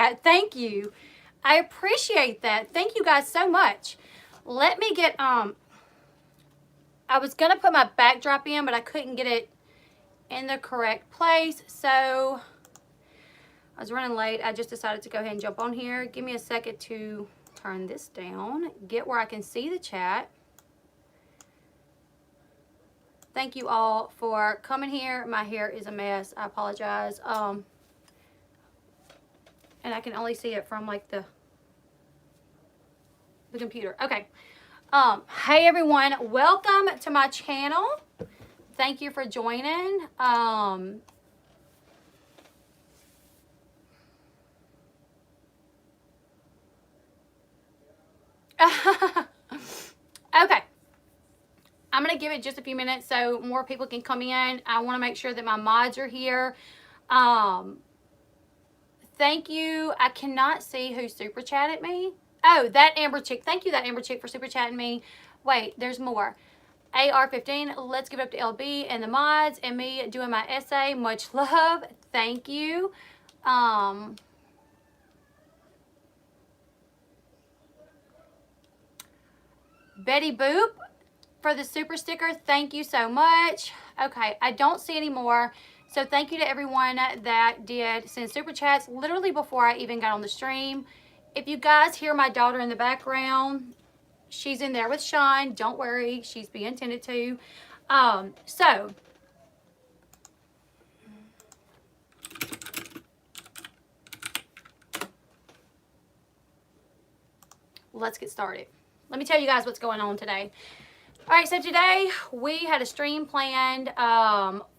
that. Thank you. I appreciate that. Thank you guys so much. Let me get, I was going to put my backdrop in, but I couldn't get it in the correct place. So I was running late. I just decided to go ahead and jump on here. Give me a second to turn this down, get where I can see the chat. Thank you all for coming here. My hair is a mess. I apologize. And I can only see it from like the computer. Okay. Hey everyone, welcome to my channel. Thank you for joining. Okay. I'm going to give it just a few minutes so more people can come in. I want to make sure that my mods are here. Thank you. I cannot see who super chatted me. Oh, that Amber chick. Thank you, that Amber chick, for super chatting me. Wait, there's more. AR15, let's give it up to Elle Bee and the mods and me doing my essay. Much love. Thank you. Betty Boop for the super sticker. Thank you so much. Okay, I don't see any more. So thank you to everyone that did send super chats literally before I even got on the stream. If you guys hear my daughter in the background, she's in there with Sean. Don't worry, she's being tended to. So let's get started. Let me tell you guys what's going on today. All right, so today we had a stream planned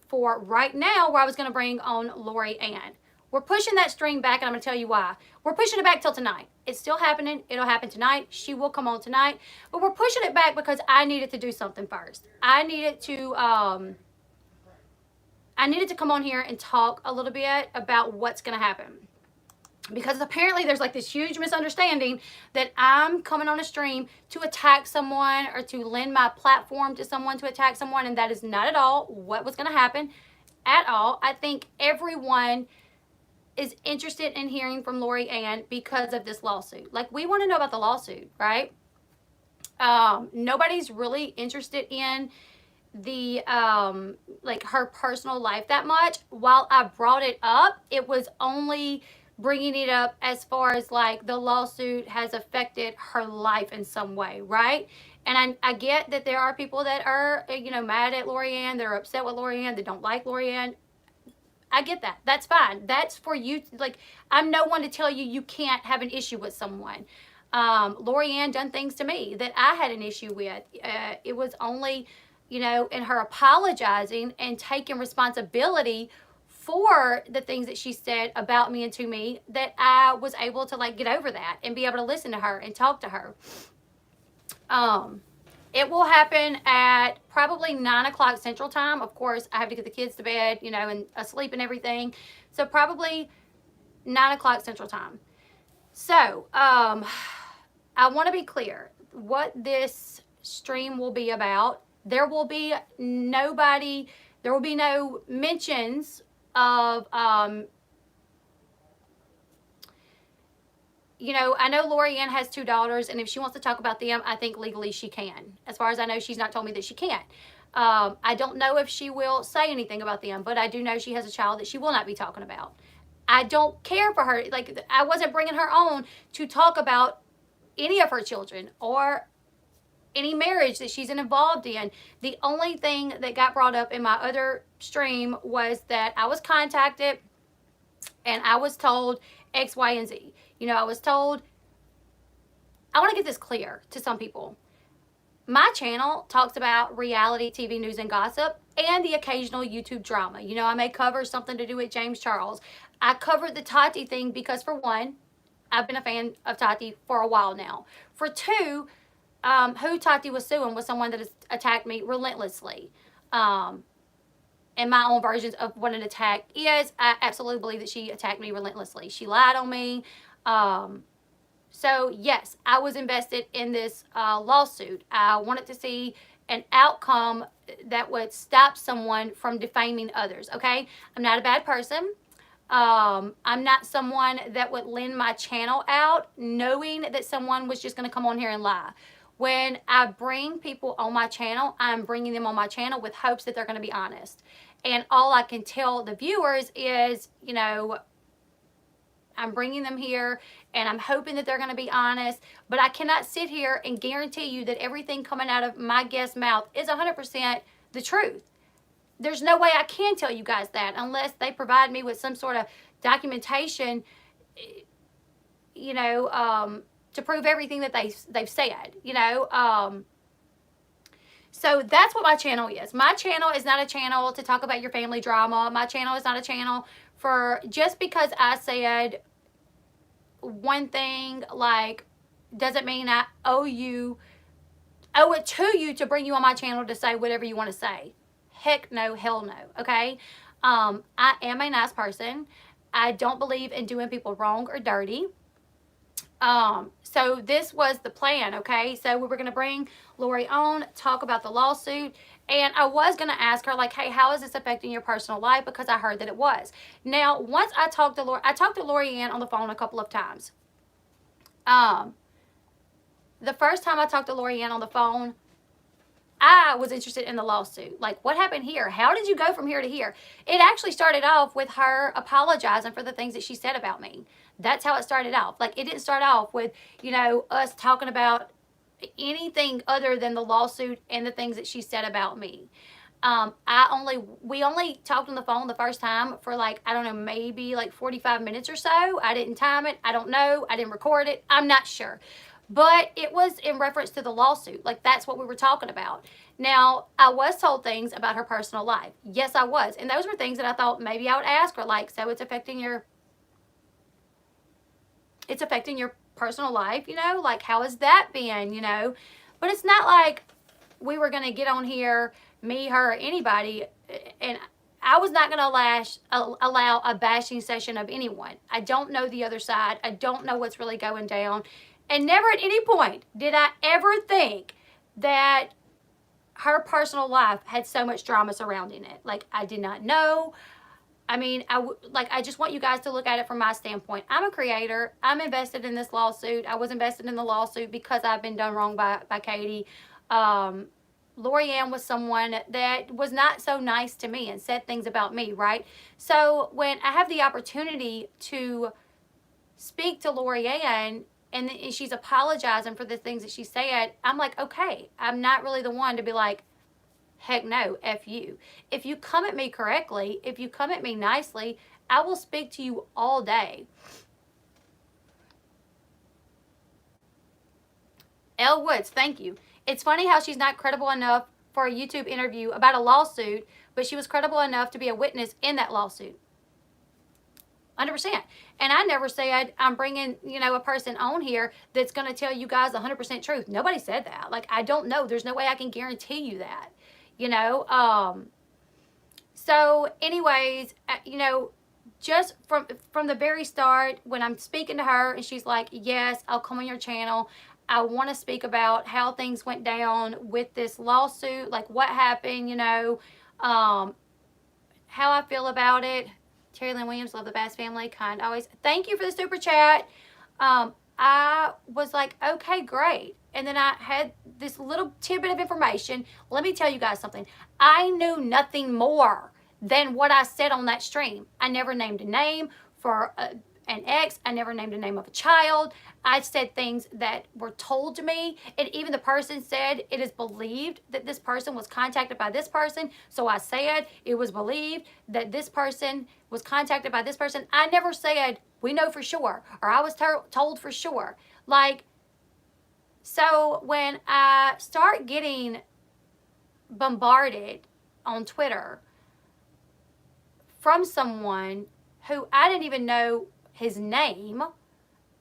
for right now where I was going to bring on Florien. We're pushing that stream back, and I'm going to tell you why. We're pushing it back till tonight. It's still happening. It'll happen tonight. She will come on tonight. But we're pushing it back because I needed to do something first. I needed to come on here and talk a little bit about what's going to happen. Because apparently there's like this huge misunderstanding that I'm coming on a stream to attack someone or to lend my platform to someone to attack someone, and that is not at all what was going to happen at all. I think everyone is interested in hearing from Florien because of this lawsuit. Like, we want to know about the lawsuit, right? Nobody's really interested in the like her personal life that much. While I brought it up, it was only bringing it up as far as like the lawsuit has affected her life in some way, right? And I get that there are people that are, you know, mad at Florien, they're upset with Florien, they don't like Florien. I get that. That's fine. That's for you. Like, I'm no one to tell you you can't have an issue with someone. Florien done things to me that I had an issue with. It was only, you know, in her apologizing and taking responsibility for the things that she said about me and to me that I was able to like get over that and be able to listen to her and talk to her. It will happen at probably 9 o'clock Central Time. Of course, I have to get the kids to bed, you know, and asleep and everything. So probably 9 o'clock Central Time. So, I want to be clear what this stream will be about. There will be no mentions of, you know, I know Florien has 2 daughters, and if she wants to talk about them, I think legally she can. As far as I know, she's not told me that she can't. I don't know if she will say anything about them, but I do know she has a child that she will not be talking about. I don't care for her. Like, I wasn't bringing her on to talk about any of her children or any marriage that she's involved in. The only thing that got brought up in my other stream was that I was contacted and I was told X, Y, and Z. You know, I was told, I want to get this clear to some people. My channel talks about reality TV news and gossip and the occasional YouTube drama. You know, I may cover something to do with James Charles. I covered the Tati thing because, for one, I've been a fan of Tati for a while now. For two, who Tati was suing was someone that has attacked me relentlessly. And my own versions of what an attack is, I absolutely believe that she attacked me relentlessly. She lied on me. So yes, I was invested in this lawsuit. I wanted to see an outcome that would stop someone from defaming others, okay? I'm not a bad person. I'm not someone that would lend my channel out knowing that someone was just going to come on here and lie. When I bring people on my channel, I'm bringing them on my channel with hopes that they're going to be honest. And all I can tell the viewers is, you know, I'm bringing them here and I'm hoping that they're going to be honest, but I cannot sit here and guarantee you that everything coming out of my guest's mouth is 100% the truth. There's no way I can tell you guys that unless they provide me with some sort of documentation, you know, to prove everything that they've said, you know. So that's what my channel is. My channel is not a channel to talk about your family drama. My channel is not a channel for just because I said one thing, like, doesn't mean I owe it to you to bring you on my channel to say whatever you want to say. Heck no, hell no, okay? I am a nice person. I don't believe in doing people wrong or dirty. So this was the plan, okay? So we were going to bring Lori on, talk about the lawsuit, and I was going to ask her, like, hey, how is this affecting your personal life? Because I heard that it was. Now, once I talked to Florien on the phone a couple of times. The first time I talked to Florien on the phone, I was interested in the lawsuit. Like, what happened here? How did you go from here to here? It actually started off with her apologizing for the things that she said about me. That's how it started off. Like, it didn't start off with, you know, us talking anything other than the lawsuit and the things that she said about me. We only talked on the phone the first time for, like, I don't know, maybe like 45 minutes or so. I didn't time it. I don't know. I didn't record it. I'm not sure. But it was in reference to the lawsuit. Like, that's what we were talking about. Now, I was told things about her personal life. Yes, I was. And those were things that I thought maybe I would ask her, like, so it's affecting your personal life, you know? Like, how has that been, you know? But it's not like we were going to get on here, me, her, anybody, and I was not going to allow a bashing session of anyone. I don't know the other side. I don't know what's really going down. And never at any point did I ever think that her personal life had so much drama surrounding it. Like, I did not know. I mean, I just want you guys to look at it from my standpoint. I'm a creator. I'm invested in this lawsuit. I was invested in the lawsuit because I've been done wrong by Katie. Florien was someone that was not so nice to me and said things about me, right? So when I have the opportunity to speak to Florien and she's apologizing for the things that she said, I'm like, okay, I'm not really the one to be like, heck no, F you. If you come at me correctly, if you come at me nicely, I will speak to you all day. Elle Woods, thank you. It's funny how she's not credible enough for a YouTube interview about a lawsuit, but she was credible enough to be a witness in that lawsuit. 100%. And I never said I'm bringing, you know, a person on here that's going to tell you guys 100% truth. Nobody said that. Like, I don't know. There's no way I can guarantee you that, you know. So anyways, you know, just from the very start, when I'm speaking to her and she's like, yes, I'll come on your channel. I want to speak about how things went down with this lawsuit, like what happened, you know, how I feel about it. Terry Lynn Williams, love the Bass family, kind always. Thank you for the super chat. I was like, okay, great. And then I had this little tidbit of information. Let me tell you guys something. I knew nothing more than what I said on that stream. I never named a name for an ex. I never named a name of a child. I said things that were told to me, and even the person said it is believed that this person was contacted by this person. So I said it was believed that this person was contacted by this person. I never said we know for sure, or I was told for sure. Like, so when I start getting bombarded on Twitter from someone who I didn't even know his name,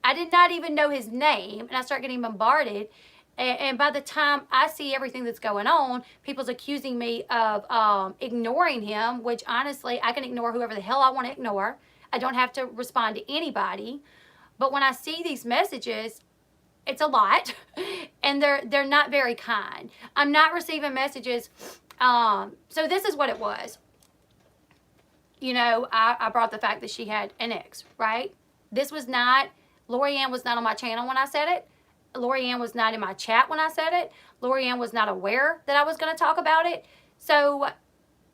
I did not even know his name, and I start getting bombarded, and by the time I see everything that's going on, people's accusing me of ignoring him, which honestly, I can ignore whoever the hell I want to ignore. I don't have to respond to anybody. But when I see these messages, it's a lot, and they're not very kind. I'm not receiving messages. So this is what it was. you know, I brought the fact that she had an ex, right? This was not, Lorianne was not on my channel when I said it. Lorianne was not in my chat when I said it. Lorianne was not aware that I was going to talk about it. So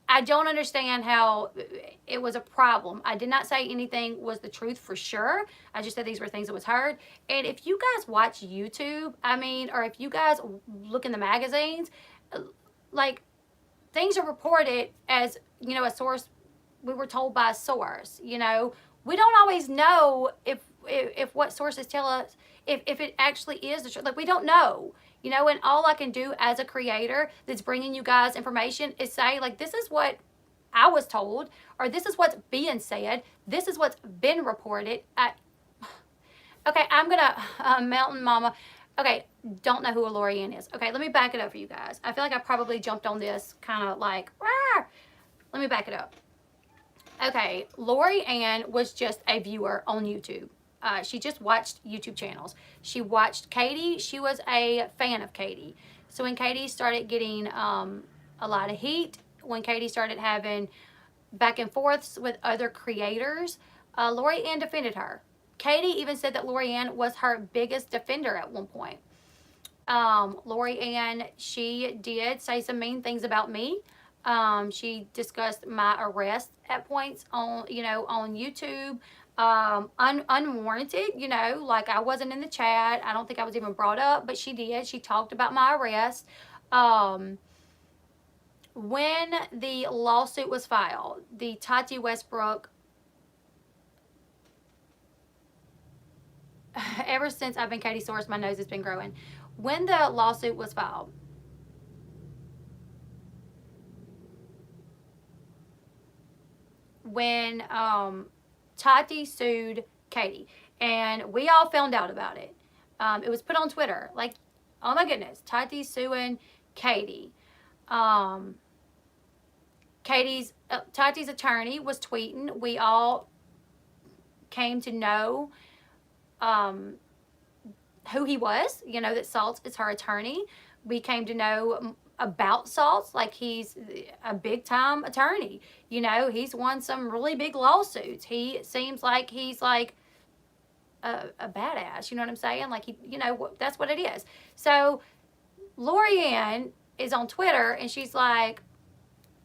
I don't understand how it was a problem. I did not say anything was the truth for sure. I just said these were things that was heard. And if you guys watch YouTube, I mean, or if you guys look in the magazines, like, things are reported as, you know, a source. We were told by a source, you know. We don't always know if what sources tell us, if it actually is the truth. Like, we don't know, you know, and all I can do as a creator that's bringing you guys information is say, like, this is what I was told, or this is what's being said, this is what's been reported. Okay, I'm gonna, Mountain Mama, okay, don't know who a Lorianne is. Okay, let me back it up for you guys. I feel like I probably jumped on this kind of like, rah! Let me back it up. Okay, Lorianne was just a viewer on YouTube. She just watched YouTube channels. She watched Katie. She was a fan of Katie. So when Katie started getting a lot of heat, when Katie started having back and forths with other creators, Lorianne defended her. Katie even said that Lorianne was her biggest defender at one point. Lorianne, she did say some mean things about me. She discussed my arrest at points on, you know, on YouTube, unwarranted, you know, like I wasn't in the chat. I don't think I was even brought up, but she did. She talked about my arrest. When the lawsuit was filed, the Tati Westbrook, ever since I've been Katie Source, my nose has been growing. When the lawsuit was filed, when Tati sued Katie, and we all found out about it. It was put on Twitter, like, oh my goodness, Tati suing Katie. Tati's attorney was tweeting. We all came to know who he was, you know, that Saltz is her attorney. We came to know about Saltz, like he's a big time attorney. You know, he's won some really big lawsuits. He seems like he's like a badass, you know what I'm saying? Like, he, you know, that's what it is. So Lorianne is on Twitter and she's like,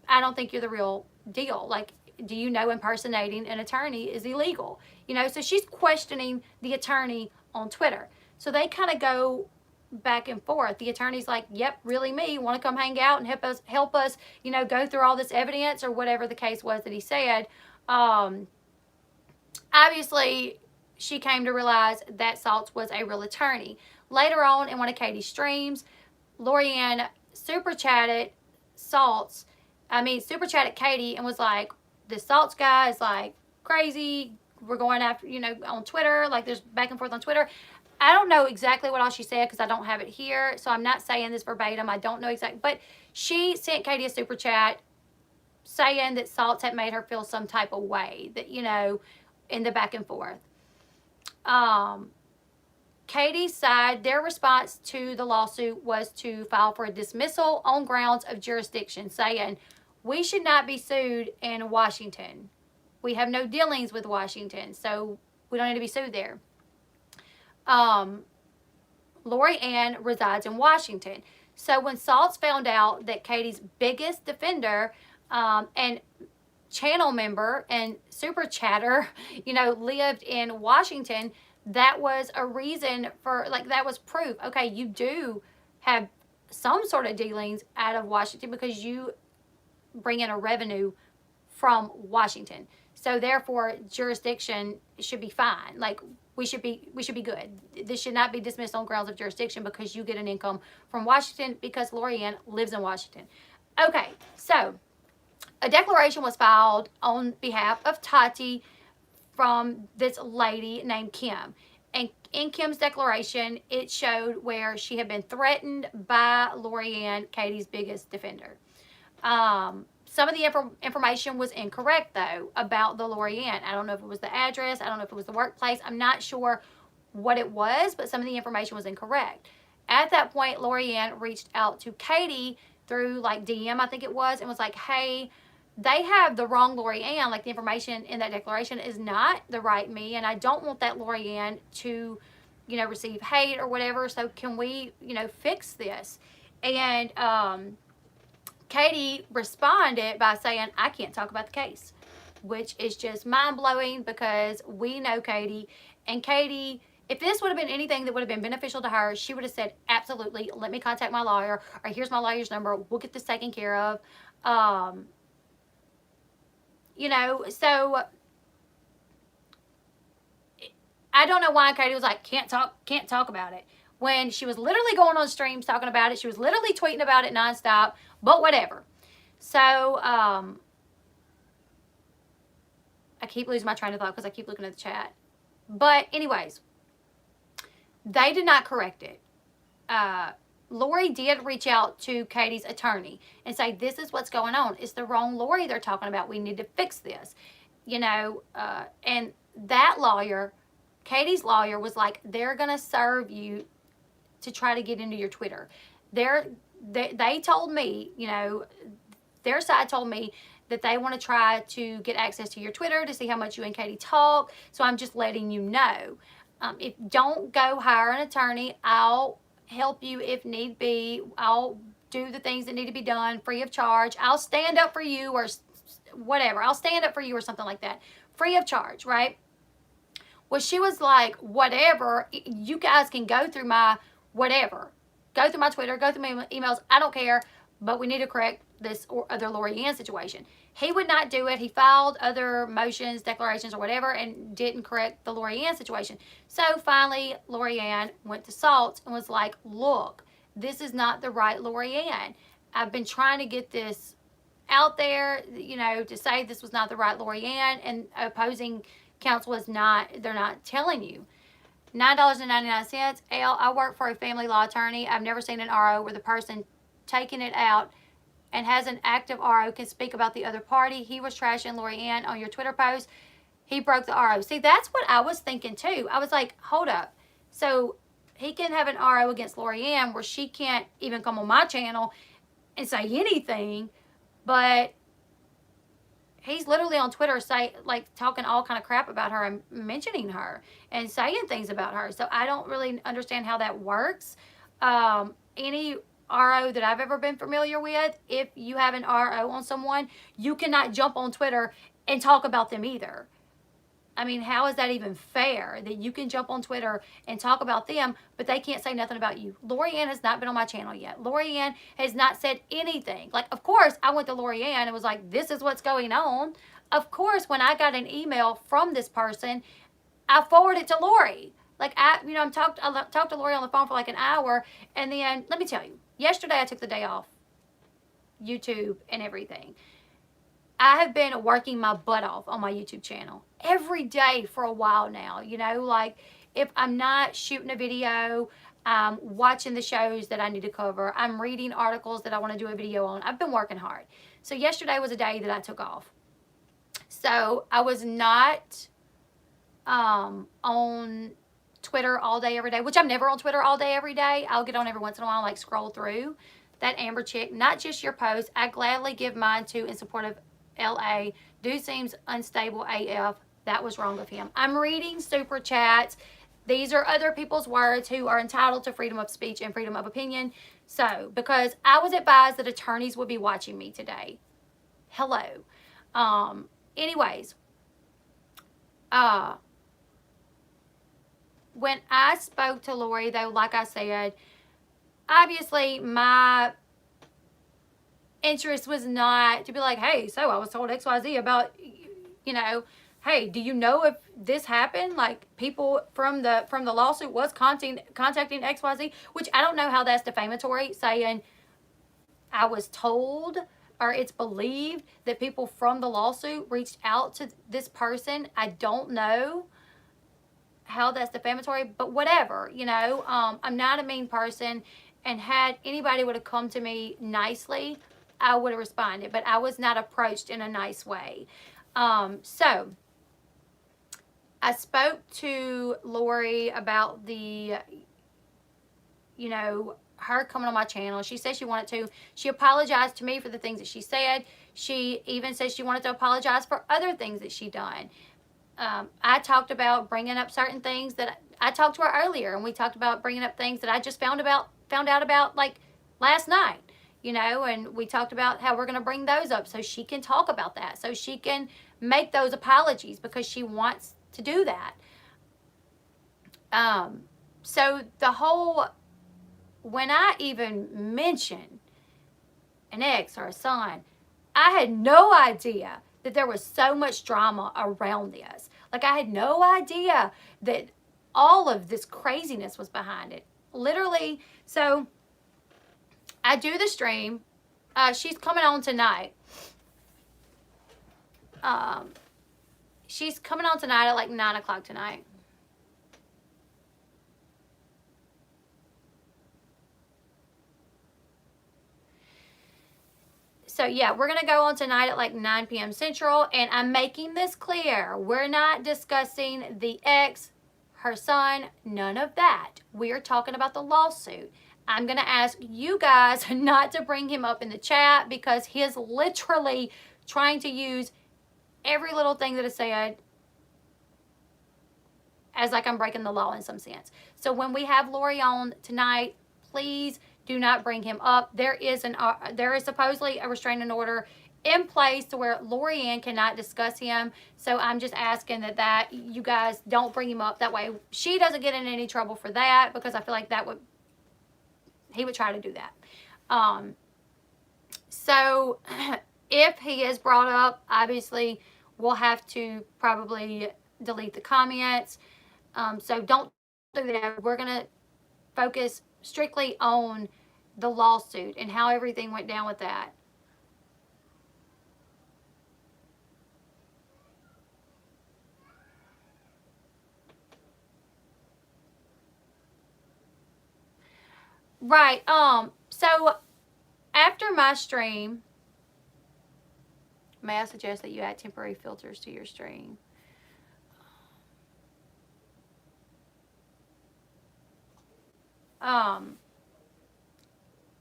I don't think you're the real deal. Like, do you know impersonating an attorney is illegal? You know, so she's questioning the attorney on Twitter. So they kind of go back and forth. The attorney's like, yep, really me, want to come hang out and help us, you know, go through all this evidence or whatever the case was that he said. Obviously, she came to realize that Saltz was a real attorney. Later on in one of Katie's streams, Lorianne super chatted Katie and was like, this Saltz guy is like crazy. We're going after, you know, on Twitter, like there's back and forth on Twitter. I don't know exactly what all she said because I don't have it here, so I'm not saying this verbatim. I don't know exactly, but she sent Katie a super chat saying that Saltz had made her feel some type of way, that, you know, in the back and forth. Katie's side, their response to the lawsuit was to file for a dismissal on grounds of jurisdiction, saying, we should not be sued in Washington. We have no dealings with Washington, so we don't need to be sued there. Lorianne resides in Washington. So when Saltz found out that Katie's biggest defender and channel member and super chatter, you know, lived in Washington, that was a reason for, like, that was proof. Okay, you do have some sort of dealings out of Washington because you bring in a revenue from Washington. So therefore, jurisdiction should be fine. Like, we should be good. This should not be dismissed on grounds of jurisdiction because you get an income from Washington because Lorianne lives in Washington. Okay, so a declaration was filed on behalf of Tati from this lady named Kim. And in Kim's declaration, it showed where she had been threatened by Lorianne, Katie's biggest defender. Some of the information was incorrect, though, about the Lorianne. I don't know if it was the address. I don't know if it was the workplace. I'm not sure what it was, but some of the information was incorrect. At that point, Lorianne reached out to Katie through, like, DM, I think it was, and was like, hey, they have the wrong Lorianne. Like, the information in that declaration is not the right me, and I don't want that Lorianne to, you know, receive hate or whatever. So can we, you know, fix this? And Katie responded by saying, I can't talk about the case, which is just mind-blowing, because we know Katie, and Katie, if this would have been anything that would have been beneficial to her, she would have said, absolutely, let me contact my lawyer, or here's my lawyer's number, we'll get this taken care of. You know, so I don't know why Katie was like, can't talk about it, when she was literally going on streams talking about it. She was literally tweeting about it nonstop, but whatever. So, I keep losing my train of thought because I keep looking at the chat. But anyways, they did not correct it. Lori did reach out to Katie's attorney and say, this is what's going on. It's the wrong Lori they're talking about. We need to fix this. You know, and that lawyer, Katie's lawyer, was like, they're going to serve you to try to get into your Twitter. They told me, you know, their side told me that they want to try to get access to your Twitter to see how much you and Katie talk. So I'm just letting you know. If don't go hire an attorney, I'll help you if need be. I'll do the things that need to be done free of charge. I'll stand up for you, or whatever. I'll stand up for you or something like that. Free of charge, right? Well, she was like, whatever. You guys can go through my whatever. Go through my Twitter. Go through my emails. I don't care. But we need to correct this or other Lorianne situation. He would not do it. He filed other motions, declarations, or whatever, and didn't correct the Lorianne situation. So finally, Lorianne went to SALT and was like, look, this is not the right Lorianne. I've been trying to get this out there, you know, to say this was not the right Lorianne, and opposing counsel is not, they're not telling you. $9.99. Elle, I work for a family law attorney. I've never seen an RO where the person taking it out and has an active RO can speak about the other party. He was trashing Lorianne on your Twitter post. He broke the RO. See, that's what I was thinking too. I was like, hold up. So he can have an RO against Lorianne where she can't even come on my channel and say anything, but he's literally on Twitter talking all kind of crap about her and mentioning her and saying things about her. So I don't really understand how that works. Any RO that I've ever been familiar with, if you have an RO on someone, you cannot jump on Twitter and talk about them either. I mean, how is that even fair that you can jump on Twitter and talk about them, but they can't say nothing about you? Lorianne has not been on my channel yet. Lorianne has not said anything. Like, of course, I went to Lorianne and was like, this is what's going on. Of course, when I got an email from this person, I forwarded it to Lori. Like, I talked to Lori on the phone for like an hour, and then, let me tell you, yesterday I took the day off YouTube and everything. I have been working my butt off on my YouTube channel every day for a while now. You know, like, if I'm not shooting a video, I'm watching the shows that I need to cover. I'm reading articles that I want to do a video on. I've been working hard. So yesterday was a day that I took off. So I was not on Twitter all day, every day, which I'm never on Twitter all day, every day. I'll get on every once in a while and like scroll through. That Amber chick, not just your post. I gladly give mine to in support of LA. Dude seems unstable AF. That was wrong of him. I'm reading super chats. These are other people's words who are entitled to freedom of speech and freedom of opinion. So, because I was advised that attorneys would be watching me today. Hello. Anyways. When I spoke to Lori, though, like I said, obviously my interest was not to be like, hey, so I was told XYZ about, you know, hey, do you know if this happened? Like, people from the lawsuit was contacting XYZ, which I don't know how that's defamatory, saying I was told or it's believed that people from the lawsuit reached out to this person. I don't know how that's defamatory, but whatever, you know. I'm not a mean person, and had anybody would have come to me nicely, I would have responded, but I was not approached in a nice way. So I spoke to Lori about the, you know, her coming on my channel. She said she wanted to. She apologized to me for the things that she said. She even said she wanted to apologize for other things that she done. I talked about bringing up certain things that I talked to her earlier, and we talked about bringing up things that I just found out about like last night, you know, and we talked about how we're going to bring those up so she can talk about that, so she can make those apologies because she wants to do that. So the whole, when I even mentioned an ex or a son, I had no idea that there was so much drama around this. Like, I had no idea that all of this craziness was behind it. Literally, so I do the stream. She's coming on tonight. She's coming on tonight at like 9 o'clock tonight. So yeah, we're going to go on tonight at like 9 p.m. Central, and I'm making this clear. We're not discussing the ex, her son, none of that. We're talking about the lawsuit. I'm going to ask you guys not to bring him up in the chat because he is literally trying to use every little thing that is said as like I'm breaking the law in some sense. So when we have Lori on tonight, please do not bring him up. There is supposedly a restraining order in place to where Florien cannot discuss him. So I'm just asking that you guys don't bring him up. That way she doesn't get in any trouble for that, because I feel like he would try to do that. So if he is brought up, obviously we'll have to probably delete the comments. So don't do that. We're going to focus strictly on the lawsuit and how everything went down with that. Right. So after my stream, may I suggest that you add temporary filters to your stream?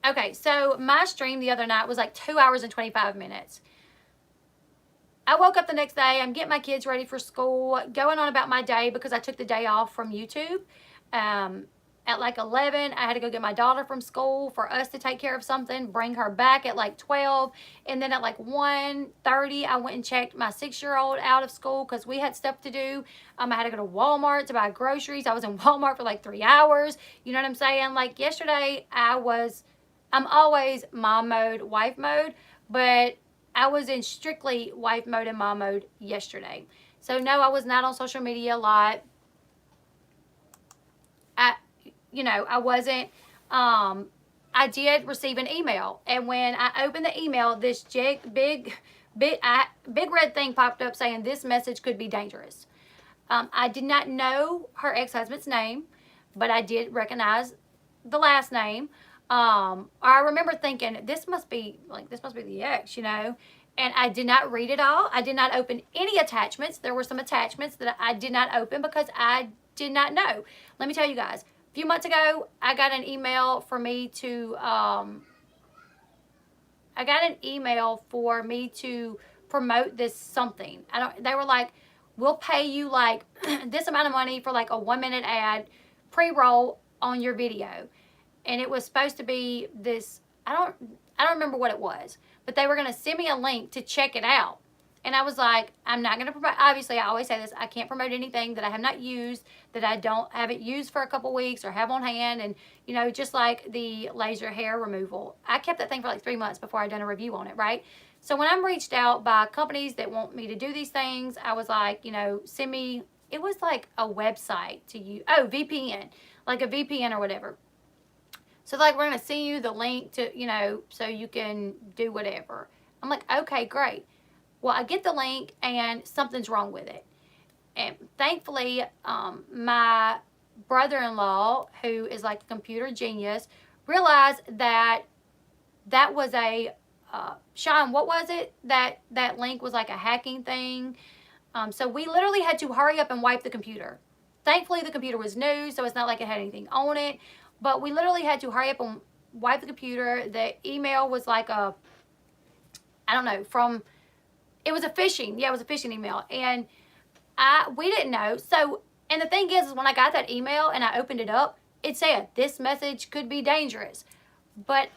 Okay, so my stream the other night was like 2 hours and 25 minutes. I woke up the next day, I'm getting my kids ready for school, going on about my day because I took the day off from YouTube. At like 11, I had to go get my daughter from school for us to take care of something, bring her back at like 12. And then at like 1:30, I went and checked my 6-year-old out of school because we had stuff to do. I had to go to Walmart to buy groceries. I was in Walmart for like 3 hours. You know what I'm saying? Like yesterday, I'm always mom mode, wife mode, but I was in strictly wife mode and mom mode yesterday. So no, I was not on social media a lot. I wasn't, I did receive an email, and when I opened the email, this big red thing popped up saying this message could be dangerous. I did not know her ex-husband's name, but I did recognize the last name. I remember thinking this must be the ex, and I did not read it all. I did not open any attachments. There were some attachments that I did not open because I did not know. Let me tell you guys, a few months ago, I got an email for me to promote this something. They were like, we'll pay you like this amount of money for like a 1-minute ad pre-roll on your video. And it was supposed to be this, I don't remember what it was, but they were going to send me a link to check it out. And I was like, I'm not going to promote. Obviously, I always say this. I can't promote anything that I have not used, that I haven't used for a couple weeks or have on hand. And, just like the laser hair removal. I kept that thing for like 3 months before I done a review on it, right? So when I'm reached out by companies that want me to do these things, I was like, send me, it was like a website to use. Oh, VPN, like a VPN or whatever. So like, we're going to send you the link to, so you can do whatever. I'm like, okay, great. Well, I get the link and something's wrong with it. And thankfully, my brother-in-law, who is like a computer genius, realized that was a, Sean, what was it? That link was like a hacking thing. So we literally had to hurry up and wipe the computer. Thankfully, the computer was new, so it's not like it had anything on it. But we literally had to hurry up and wipe the computer. The email was like I don't know, it was a phishing. Yeah, it was a phishing email. And we didn't know. So, and the thing is when I got that email and I opened it up, it said, this message could be dangerous. But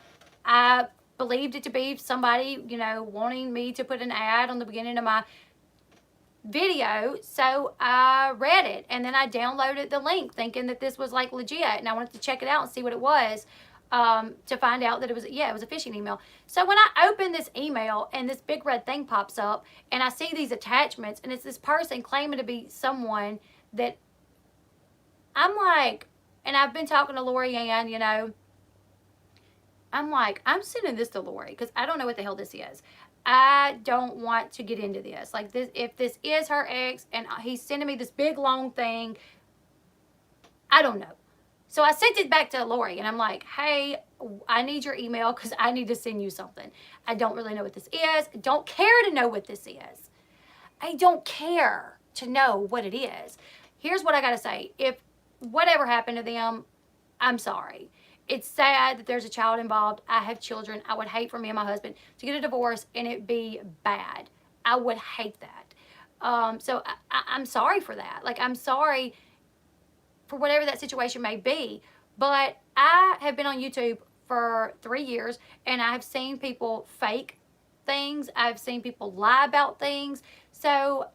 I believed it to be somebody, wanting me to put an ad on the beginning of my video. So I read it and then I downloaded the link thinking that this was like legit, and I wanted to check it out and see what it was, to find out that it was a phishing email. So when I open this email and this big red thing pops up and I see these attachments and it's this person claiming to be someone that I'm like, and I've been talking to Florien, I'm like, I'm sending this to Lori because I don't know what the hell this is. I don't want to get into this. Like, this, if this is her ex and he's sending me this big long thing, I don't know. So I sent it back to Lori and I'm like, hey, I need your email because I need to send you something. I don't really know what this is. I don't care to know what this is. I don't care to know what it is. Here's what I got to say. If whatever happened to them, I'm sorry. It's sad that there's a child involved. I have children. I would hate for me and my husband to get a divorce and it be bad. I would hate that. So I'm sorry for that. Like, I'm sorry for whatever that situation may be. But I have been on YouTube for 3 years and I have seen people fake things. I've seen people lie about things. So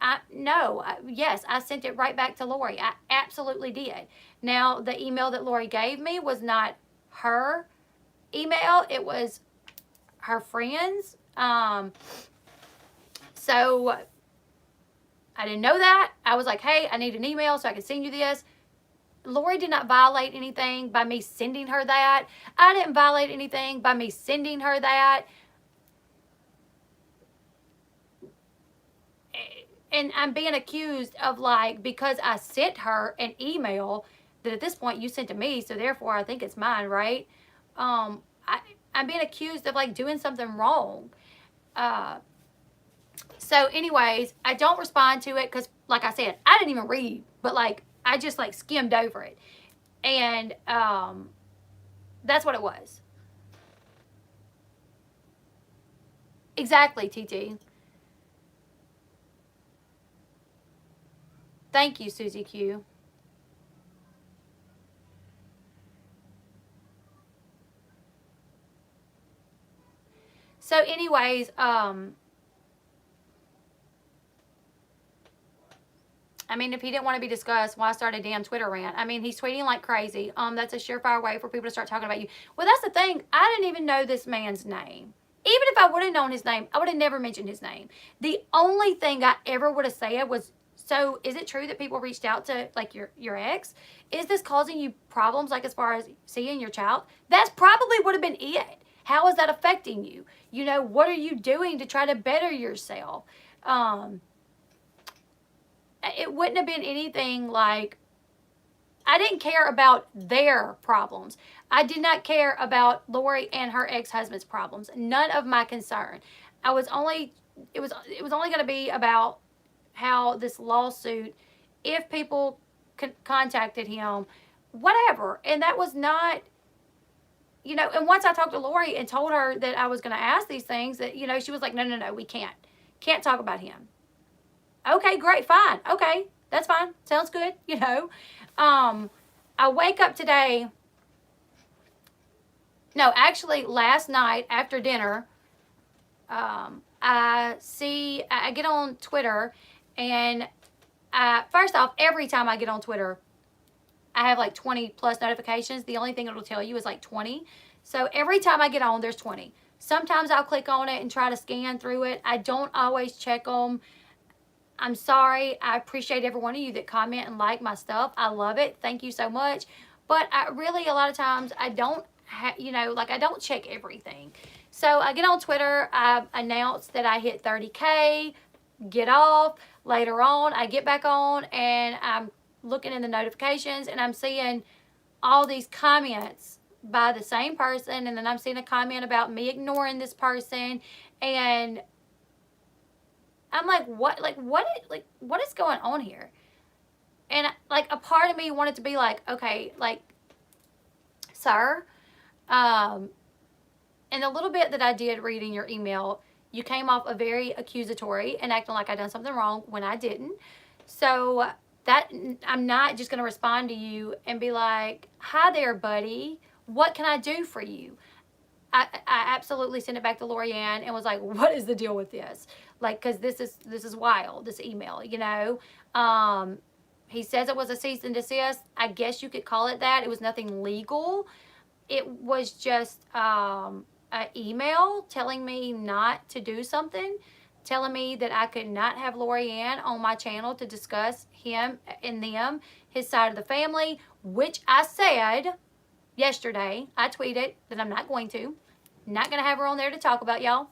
yes, I sent it right back to Lori. I absolutely did. Now, the email that Lori gave me was not her email. It was her friend's. So I didn't know that. I was like, hey, I need an email so I can send you this. Lori did not violate anything by me sending her that. I didn't violate anything by me sending her that. And I'm being accused of, like, because I sent her an email that at this point you sent to me, so therefore I think it's mine, right? I'm being accused of, like, doing something wrong. So anyways, I don't respond to it because, like I said, I didn't even read, but, like, I just, like, skimmed over it. And that's what it was. Exactly, TT. Thank you, Susie Q. So anyways, I mean, if he didn't want to be discussed, why start a damn Twitter rant? I mean, he's tweeting like crazy. That's a surefire way for people to start talking about you. Well, that's the thing. I didn't even know this man's name. Even if I would have known his name, I would have never mentioned his name. The only thing I ever would have said was, so is it true that people reached out to, like, your ex? Is this causing you problems, like, as far as seeing your child? That's probably would have been it. How is that affecting you? What are you doing to try to better yourself? It wouldn't have been anything like, I didn't care about their problems. I did not care about Lori and her ex-husband's problems. None of my concern. It was only going to be about how this lawsuit, if people contacted him, whatever. And that was not, and once I talked to Lori and told her that I was going to ask these things, that, she was like, no, we can't talk about him. Okay, great, fine. Okay, that's fine. Sounds good, I wake up today. No, actually, last night after dinner, I get on Twitter, and first off, every time I get on Twitter, I have like 20 plus notifications. The only thing it'll tell you is like 20. So every time I get on, there's 20. Sometimes I'll click on it and try to scan through it. I don't always check them. I'm sorry. I appreciate every one of you that comment and like my stuff. I love it. Thank you so much. But I really, a lot of times, I don't, I don't check everything. So I get on Twitter. I announce that I hit 30K, get off. Later on, I get back on and I'm looking in the notifications and I'm seeing all these comments by the same person. And then I'm seeing a comment about me ignoring this person. And I'm like, what is going on here? And like a part of me wanted to be like, okay, like, sir, and the little bit that I did read in your email, You came off a very accusatory and acting like I done something wrong when I didn't. So that I'm not just going to respond to you and be like, hi there, buddy. What can I do for you? I absolutely sent it back to Florien and was like, what is the deal with this? Like, because this is wild, this email, you know. He says it was a cease and desist. I guess you could call it that. It was nothing legal. It was just an email telling me not to do something, telling me that I could not have Florien on my channel to discuss him and them, his side of the family, which I said yesterday. I tweeted that I'm not going to. Not going to have her on there to talk about y'all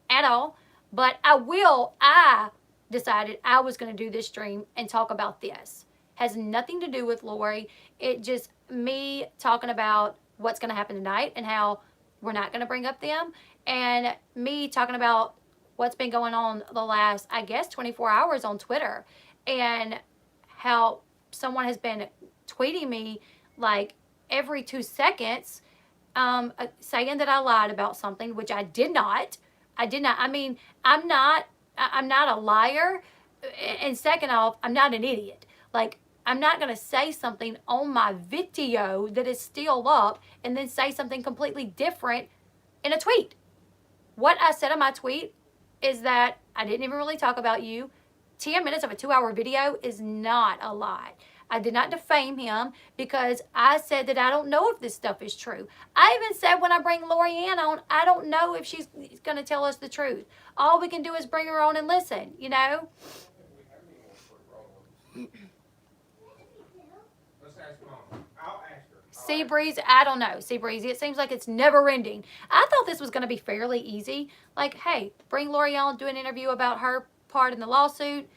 at all. But I decided I was going to do this stream and talk about this. Has nothing to do with Lori. It just me talking about what's going to happen tonight and how we're not going to bring up them. And me talking about what's been going on the last, I guess, 24 hours on Twitter. And how someone has been tweeting me like every 2 seconds saying that I lied about something, which I did not. I did not. I mean, I'm not a liar. And second off, I'm not an idiot. Like, I'm not going to say something on my video that is still up and then say something completely different in a tweet. What I said in my tweet is that I didn't even really talk about you. 10 minutes of a 2-hour video is not a lie. I did not defame him because I said that I don't know if this stuff is true. I even said when I bring Florien on, I don't know if she's going to tell us the truth. All we can do is bring her on and listen, you know? Sea Breeze, I don't know. Sea Breeze, it seems like it's never ending. I thought this was going to be fairly easy. Like, hey, bring Florien on, do an interview about her part in the lawsuit.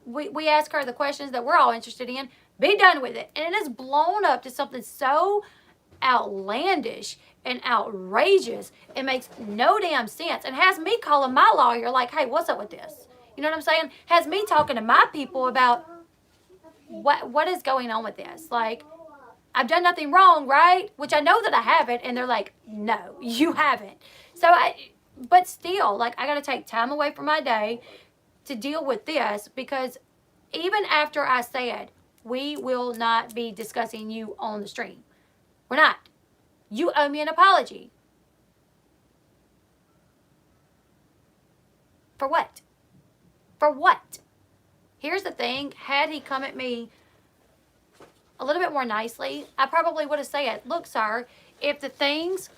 We ask her the questions that we're all interested in. Be done with it. And it is blown up to something so outlandish and outrageous. It makes no damn sense. And has me calling my lawyer like, hey, what's up with this? You know what I'm saying? Has me talking to my people about what is going on with this. Like, I've done nothing wrong, right? Which I know that I haven't. And they're like, no, you haven't. So, but still, like, I got to take time away from my day to deal with this, because even after I said, we will not be discussing you on the stream. We're not. You owe me an apology. For what? For what? Here's the thing. Had he come at me a little bit more nicely, I probably would have said, look, sir, if the things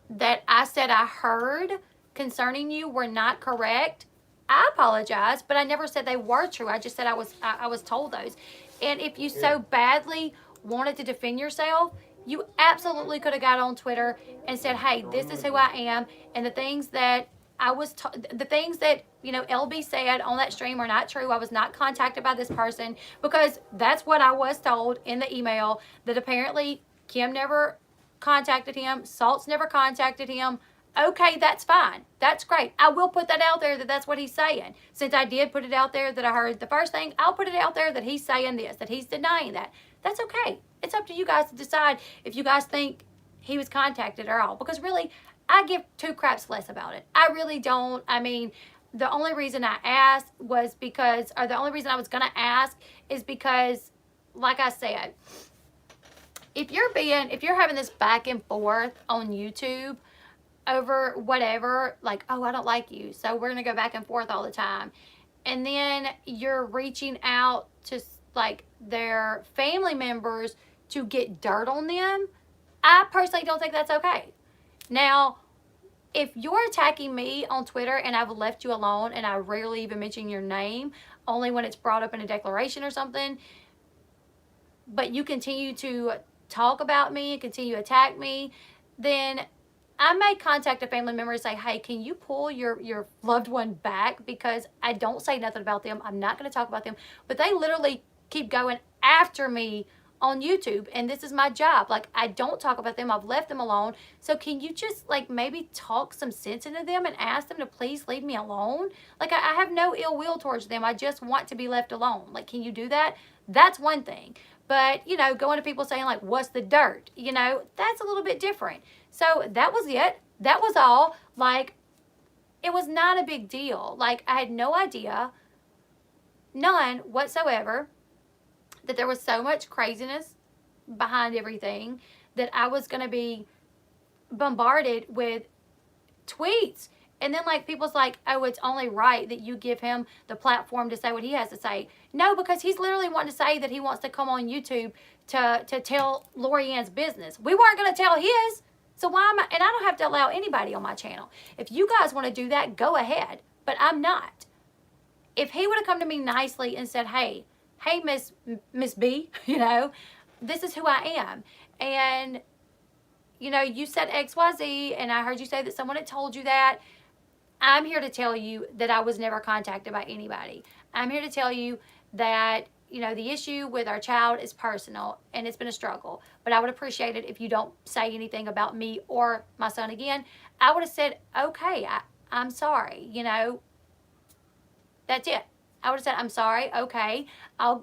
that I said I heard concerning you were not correct, I apologize, but I never said they were true. I just said I was told those. And if you so badly wanted to defend yourself, you absolutely could have got on Twitter and said, hey, this is who I am, and the things that the things that, you know, Elle Bee said on that stream are not true. I was not contacted by this person, because that's what I was told in the email, that apparently Kim never contacted him, Salt's never contacted him. Okay, that's fine. That's great. I will put that out there that that's what he's saying. Since I did put it out there that I heard the first thing, I'll put it out there that he's saying this, that he's denying that. That's okay. It's up to you guys to decide if you guys think he was contacted or all. Because really, I give 2 craps less about it. I really don't. I mean, the only reason I asked was because, or the only reason I was going to ask is because, like I said, if you're having this back and forth on YouTube over whatever, like, oh, I don't like you, so we're going to go back and forth all the time. And then you're reaching out to, like, their family members to get dirt on them. I personally don't think that's okay. Now, if you're attacking me on Twitter and I've left you alone and I rarely even mention your name, only when it's brought up in a declaration or something, but you continue to talk about me and continue to attack me, then I may contact a family member and say, hey, can you pull your loved one back? Because I don't say nothing about them. I'm not going to talk about them. But they literally keep going after me on YouTube. And this is my job. Like, I don't talk about them. I've left them alone. So can you just, like, maybe talk some sense into them and ask them to please leave me alone? Like, I have no ill will towards them. I just want to be left alone. Like, can you do that? That's one thing. But, you know, going to people saying, like, what's the dirt? You know, that's a little bit different. So that was it. That was all. Like, It was not a big deal. Like, I had no idea, none whatsoever, that there was so much craziness behind everything, that I was going to be bombarded with tweets. And then, like, people's like, oh, it's only right that you give him the platform to say what he has to say. No, because he's literally wanting to say that he wants to come on YouTube to tell Lorian's business. We weren't going to tell his. So why am I? And I don't have to allow anybody on my channel. If you guys want to do that, go ahead. But I'm not. If he would have come to me nicely and said, hey, Miss B, you know, this is who I am. And, you know, you said XYZ, and I heard you say that someone had told you that. I'm here to tell you that I was never contacted by anybody. I'm here to tell you that, you know, the issue with our child is personal, and it's been a struggle. But I would appreciate it if you don't say anything about me or my son again. I would have said, okay, I'm sorry, you know. That's it. I would have said, I'm sorry, okay.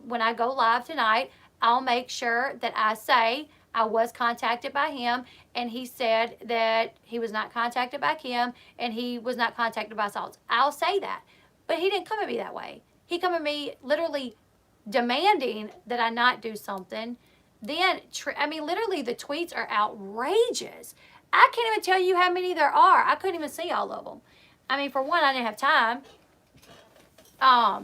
When I go live tonight, I'll make sure that I say I was contacted by him, and he said that he was not contacted by Kim, and he was not contacted by Salts. I'll say that. But he didn't come at me that way. He come at me literally demanding that I not do something. Then, I mean, literally the tweets are outrageous. I can't even tell you how many there are. I couldn't even see all of them. I mean, for one, I didn't have time. I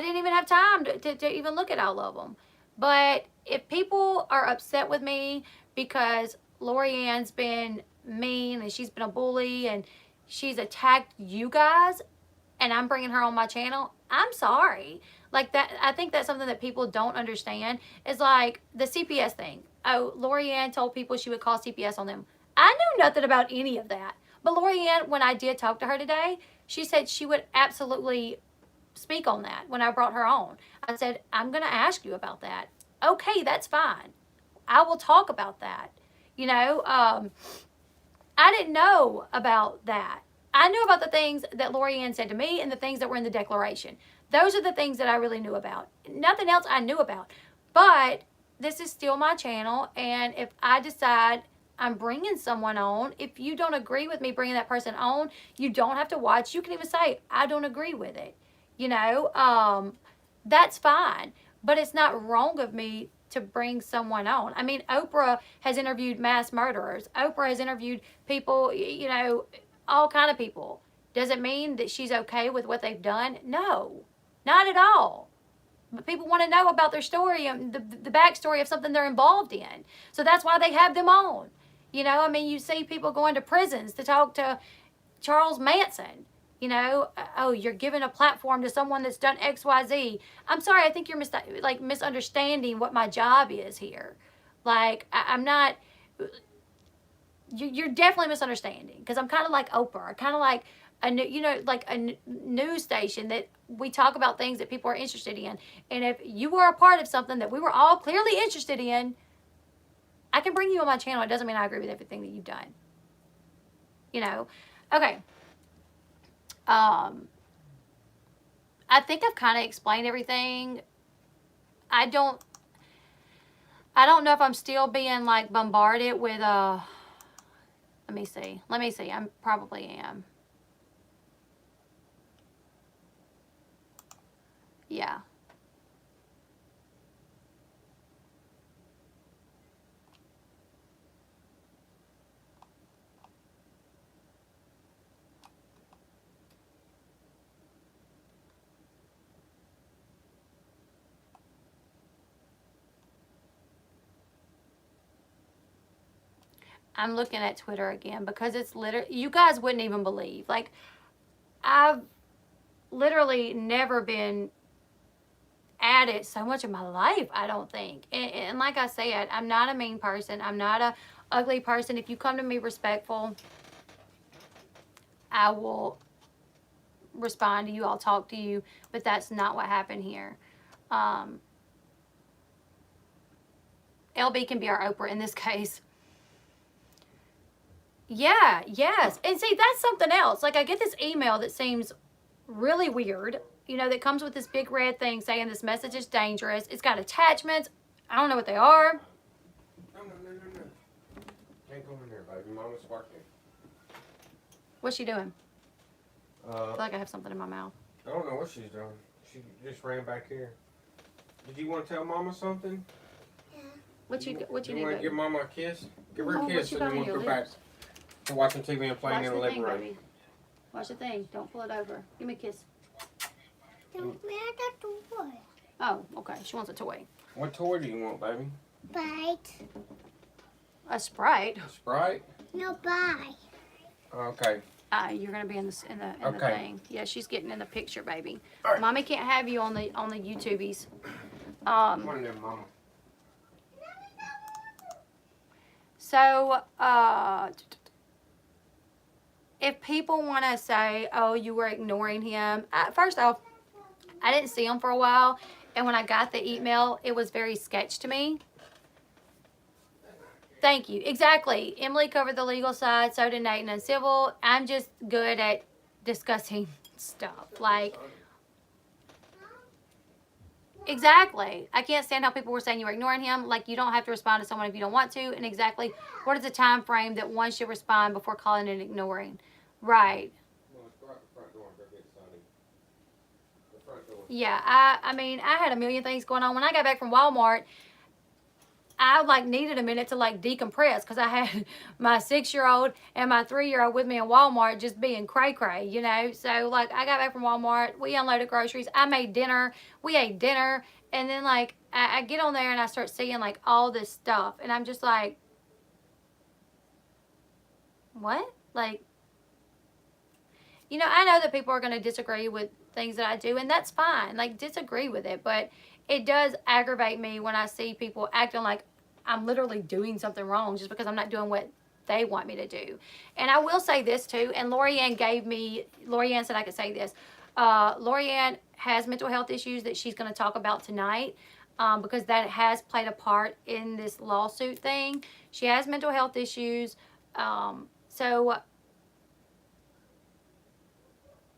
didn't even have time to even look at all of them. But if people are upset with me because Lorian's been mean and she's been a bully and she's attacked you guys, and I'm bringing her on my channel, I'm sorry. Like, that, I think that's something that people don't understand. Is like the CPS thing. Oh, Lorian told people she would call CPS on them. I knew nothing about any of that. But Lorian, when I did talk to her today, she said she would absolutely speak on that when I brought her on. I said, I'm going to ask you about that. Okay, that's fine. I will talk about that. You know, I didn't know about that. I knew about the things that Lorian said to me and the things that were in the declaration. Those are the things that I really knew about. Nothing else I knew about. But this is still my channel, and if I decide I'm bringing someone on, if you don't agree with me bringing that person on, you don't have to watch. You can even say, I don't agree with it. You know, that's fine. But it's not wrong of me to bring someone on. I mean, Oprah has interviewed mass murderers. Oprah has interviewed people, you know, all kind of people. Does it mean that she's okay with what they've done? No, not at all. But people want to know about their story and the backstory of something they're involved in. So that's why they have them on. You know, I mean, you see people going to prisons to talk to Charles Manson. You know, oh, you're giving a platform to someone that's done X, Y, Z. I'm sorry, I think you're misunderstanding what my job is here. Like, I'm not, you're definitely misunderstanding. Because I'm kind of like Oprah, kind of like a news station that we talk about things that people are interested in. And if you were a part of something that we were all clearly interested in, I can bring you on my channel. It doesn't mean I agree with everything that you've done. You know? Okay. I think I've kind of explained everything. I don't know if I'm still being like bombarded with let me see. I probably am. Yeah. I'm looking at Twitter again because it's literally, you guys wouldn't even believe. Like, I've literally never been at it so much in my life, I don't think. And like I said, I'm not a mean person. I'm not a ugly person. If you come to me respectful, I will respond to you. I'll talk to you. But that's not what happened here. Elle Bee can be our Oprah in this case. Yeah, yes. And see, that's something else. Like, I get this email that seems really weird, you know, that comes with this big red thing saying this message is dangerous. It's got attachments. I don't know what they are. No. Can't go in there, baby. Mama's working. What's she doing? I feel Uh, like I have something in my mouth. I don't know what she's doing. She just ran back here. Did you want to tell Mama something? What you You need, want to baby? give Mama a kiss? Give her Oh, a what kiss you and got then on we'll your go back lips? to watching TV and playing Watch in the the living thing, room. baby. Watch the thing. Don't pull it over. Give me a kiss. Oh, okay. She wants a toy. What toy do you want, baby? Bite. A Sprite. A Sprite? No, bye. Okay. You're gonna be in the Okay. thing. Yeah, she's getting in the picture, baby. All right. Mommy can't have you on the YouTubies. One of them, Mama. So if people want to say, "Oh, you were ignoring him," first off, I didn't see him for a while, and when I got the email, it was very sketch to me. Thank you. Exactly. Emily covered the legal side, so did Nathan and civil. I'm just good at discussing stuff. Like, exactly. I can't stand how people were saying you were ignoring him. Like, you don't have to respond to someone if you don't want to. And exactly, what is the time frame that one should respond before calling and ignoring? Right. Yeah, I mean, I had a million things going on. When I got back from Walmart, I like needed a minute to like decompress because I had my 6-year-old and my 3-year-old with me in Walmart just being cray cray, you know. So like I got back from Walmart, we unloaded groceries, I made dinner, we ate dinner, and then like I get on there and I start seeing like all this stuff, and I'm just like, what? Like, you know, I know that people are going to disagree with things that I do, and that's fine. Like, disagree with it, but it does aggravate me when I see people acting like I'm literally doing something wrong just because I'm not doing what they want me to do. And I will say this too, and Lorianne said I could say this. Lorianne has mental health issues that she's going to talk about tonight, because that has played a part in this lawsuit thing. She has mental health issues. So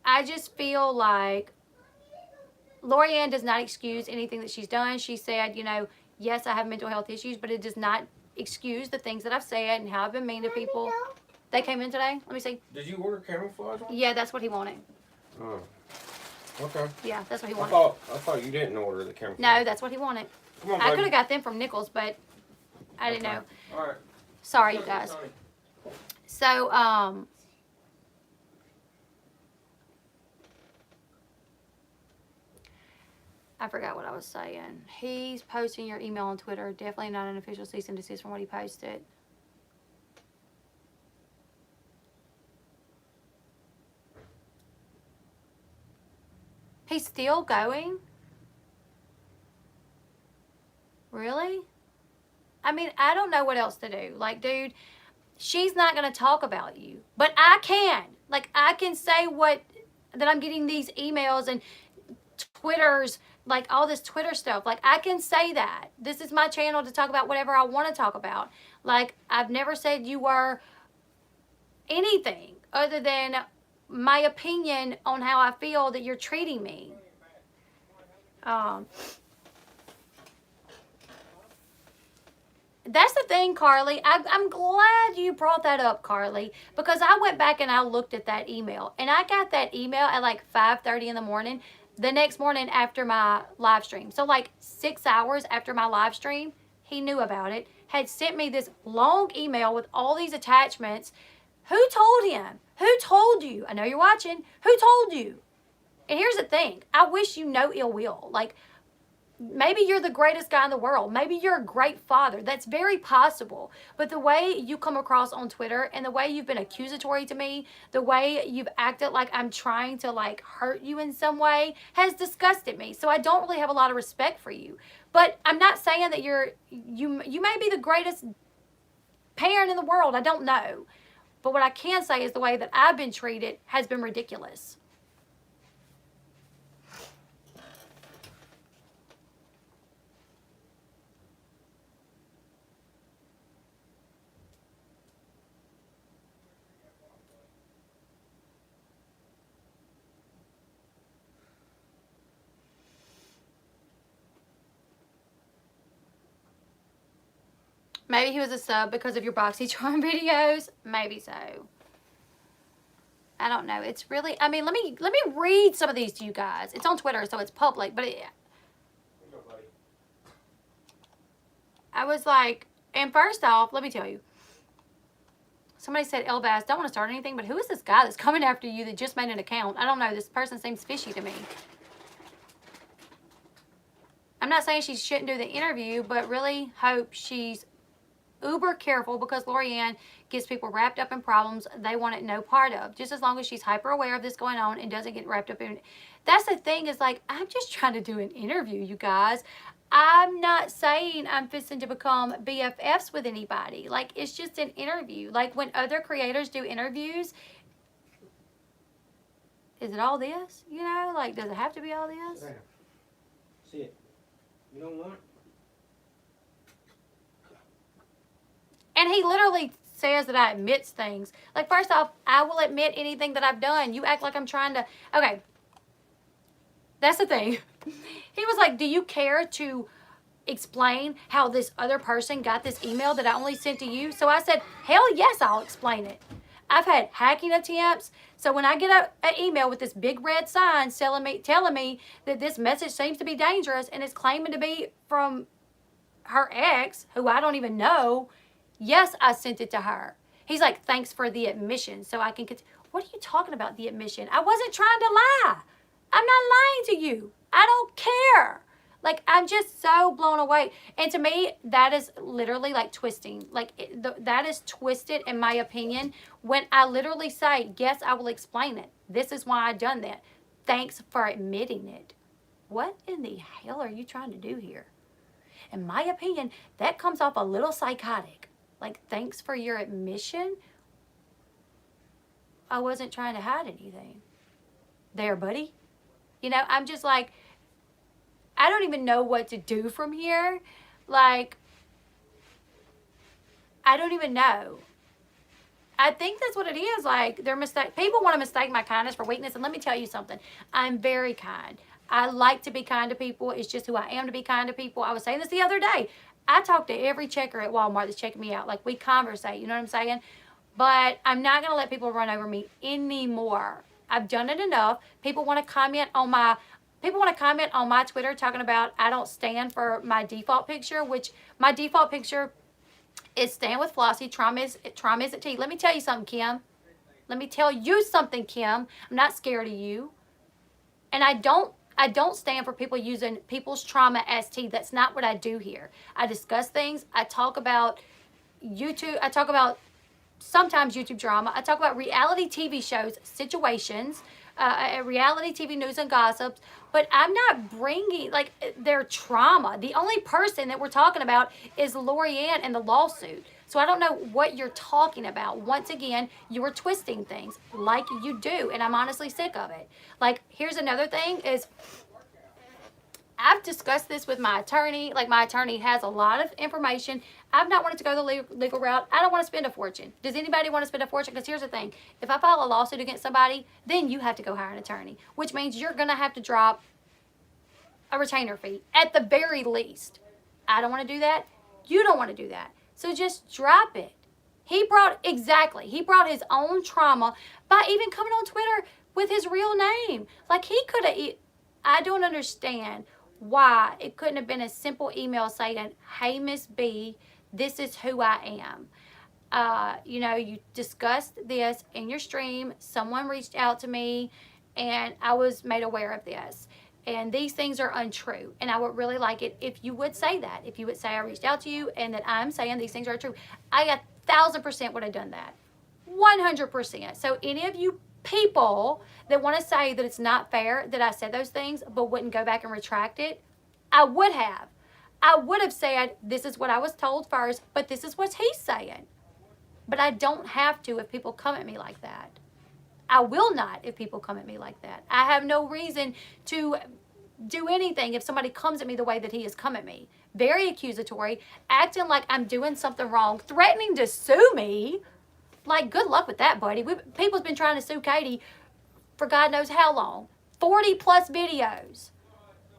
I just feel like Lorianne does not excuse anything that she's done. She said, you know, yes, I have mental health issues, but it does not excuse the things that I've said and how I've been mean to people. They came in today. Let me see. Did you order camouflage one? Yeah, that's what he wanted. Oh. Okay. Yeah, that's what he wanted. I thought you didn't order the camouflage. No, that's what he wanted. Come on, I baby. could have got them from Nichols, but I didn't know. All right. Sorry, you guys. So, I forgot what I was saying. He's posting your email on Twitter. Definitely not an official cease and desist from what he posted. He's still going? Really? I mean, I don't know what else to do. Like, dude, she's not going to talk about you. But I can. Like, I can say that I'm getting these emails and Twitters, like all this Twitter stuff. Like, I can say that. This is my channel to talk about whatever I want to talk about. Like, I've never said you were anything other than my opinion on how I feel that you're treating me. That's the thing, Carly. I'm glad you brought that up, Carly, because I went back and I looked at that email, and I got that email at like 5:30 in the morning, the next morning after my live stream. So like 6 hours after my live stream, he knew about it, had sent me this long email with all these attachments. Who told him? Who told you? I know you're watching. Who told you? And here's the thing. I wish you no ill will. Like, maybe you're the greatest guy in the world. Maybe you're a great father. That's very possible. But the way you come across on Twitter and the way you've been accusatory to me, the way you've acted like I'm trying to like hurt you in some way has disgusted me. So I don't really have a lot of respect for you. But I'm not saying that you may be the greatest parent in the world. I don't know. But what I can say is the way that I've been treated has been ridiculous. Maybe he was a sub because of your BoxyCharm videos. Maybe so. I don't know. It's really, I mean, let me read some of these to you guys. It's on Twitter, so it's public, but I was like, and first off, let me tell you. Somebody said, Elle Bee, don't want to start anything, but who is this guy that's coming after you that just made an account? I don't know. This person seems fishy to me. I'm not saying she shouldn't do the interview, but really hope she's uber careful because Florien gets people wrapped up in problems they want no part of. Just as long as she's hyper aware of this going on and doesn't get wrapped up in it. That's the thing is like, I'm just trying to do an interview, you guys. I'm not saying I'm fixing to become BFFs with anybody. Like, it's just an interview. Like, when other creators do interviews, is it all this? You know, like, does it have to be all this? There. See it. You don't want it? And he literally says that I admits things. Like, first off, I will admit anything that I've done. You act like I'm trying to... Okay. That's the thing. He was like, do you care to explain how this other person got this email that I only sent to you? So I said, hell yes, I'll explain it. I've had hacking attempts. So when I get an email with this big red sign telling me that this message seems to be dangerous and it's claiming to be from her ex, who I don't even know, yes, I sent it to her. He's like, thanks for the admission so I can continue. What are you talking about, the admission? I wasn't trying to lie. I'm not lying to you. I don't care. Like, I'm just so blown away. And to me, that is literally like twisting. Like, that is twisted, in my opinion, when I literally say, yes, I will explain it. This is why I done that. Thanks for admitting it. What in the hell are you trying to do here? In my opinion, that comes off a little psychotic. Like, thanks for your admission? I wasn't trying to hide anything. There, buddy. You know, I'm just like, I don't even know what to do from here. Like, I don't even know. I think that's what it is. Like, people want to mistake my kindness for weakness. And let me tell you something. I'm very kind. I like to be kind to people. It's just who I am to be kind to people. I was saying this the other day. I talk to every checker at Walmart that's checking me out. Like, we conversate. You know what I'm saying? But I'm not going to let people run over me anymore. I've done it enough. People want to comment on my Twitter talking about I don't stand for my default picture, which my default picture is stand with Flossie. Trauma is at tea. Let me tell you something, Kim. Let me tell you something, Kim. I'm not scared of you. And I don't stand for people using people's trauma as tea. That's not what I do here. I discuss things. I talk about YouTube. I talk about sometimes YouTube drama. I talk about reality TV shows, situations, reality TV news and gossips, but I'm not bringing, like, their trauma. The only person that we're talking about is Florien and the lawsuit. So I don't know what you're talking about. Once again, you are twisting things like you do, and I'm honestly sick of it. Like, here's another thing is, I've discussed this with my attorney. Like, my attorney has a lot of information. I've not wanted to go the legal route. I don't want to spend a fortune. Does anybody want to spend a fortune? Because here's the thing. If I file a lawsuit against somebody, then you have to go hire an attorney, which means you're going to have to drop a retainer fee at the very least. I don't want to do that. You don't want to do that. So just drop it. He brought his own trauma by even coming on Twitter with his real name. Like, he could have, I don't understand why it couldn't have been a simple email saying, hey, Miss B, this is who I am. You know, you discussed this in your stream. Someone reached out to me, and I was made aware of this. And these things are untrue. And I would really like it if you would say that. If you would say I reached out to you and that I'm saying these things are true. I 1,000% would have done that. 100%. So any of you people that want to say that it's not fair that I said those things but wouldn't go back and retract it, I would have. I would have said, this is what I was told first, but this is what he's saying. But I don't have to if people come at me like that. I will not if people come at me like that. I have no reason to do anything if somebody comes at me the way that he has come at me. Very accusatory, acting like I'm doing something wrong, threatening to sue me. Like, good luck with that, buddy. People's been trying to sue Katie for God knows how long. 40 plus videos.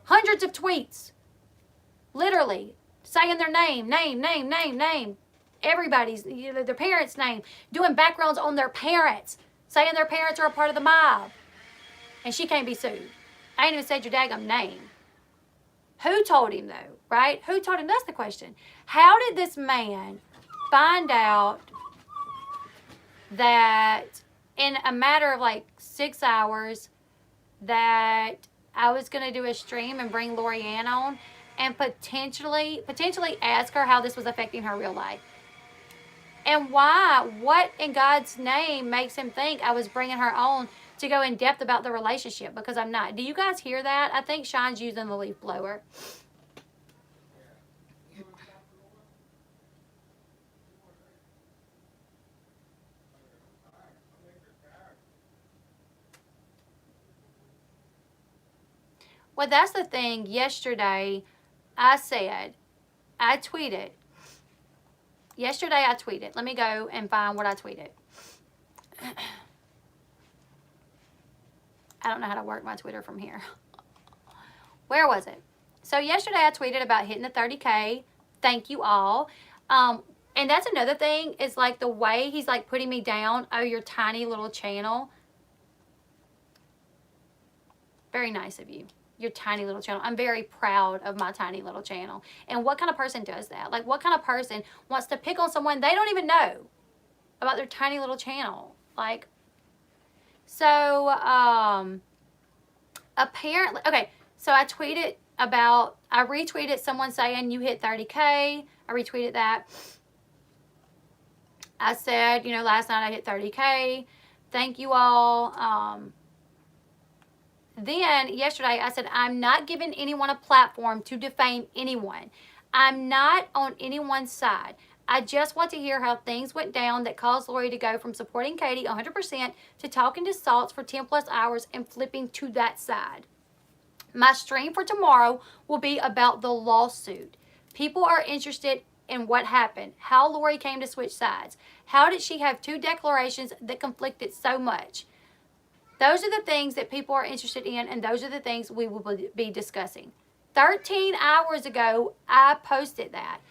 Hundreds of tweets. Literally saying their name. Everybody's, their parents' name. Doing backgrounds on their parents. saying their parents are a part of the mob. And she can't be sued. I ain't even said your daggum name. Who told him, though, right? Who told him? That's the question. How did this man find out that in a matter of like 6 hours that I was going to do a stream and bring Florien on and potentially ask her how this was affecting her real life? And why? What in God's name makes him think I was bringing her on to go in depth about the relationship? Because I'm not. Do you guys hear that? I think Sean's using the leaf blower. Well, that's the thing. Yesterday, I tweeted. Yesterday, I tweeted. Let me go and find what I tweeted. I don't know how to work my Twitter from here. Where was it? So yesterday I tweeted about hitting the 30K. Thank you all. And that's another thing is like the way he's like putting me down. Oh, your tiny little channel. Very nice of you. Your tiny little channel. I'm very proud of my tiny little channel. And what kind of person does that? Like what kind of person wants to pick on someone they don't even know about their tiny little channel? Like, so, apparently, okay, so I retweeted someone saying you hit 30K. I retweeted that. I said, last night I hit 30K. Thank you all. Then yesterday I said, I'm not giving anyone a platform to defame anyone. I'm not on anyone's side. I just want to hear how things went down that caused Lori to go from supporting Katie 100% to talking to Salts for 10 plus hours and flipping to that side. My stream for tomorrow will be about the lawsuit. People are interested in what happened, how Lori came to switch sides. How did she have two declarations that conflicted so much? Those are the things that people are interested in, and those are the things we will be discussing. 13 hours ago, I posted that.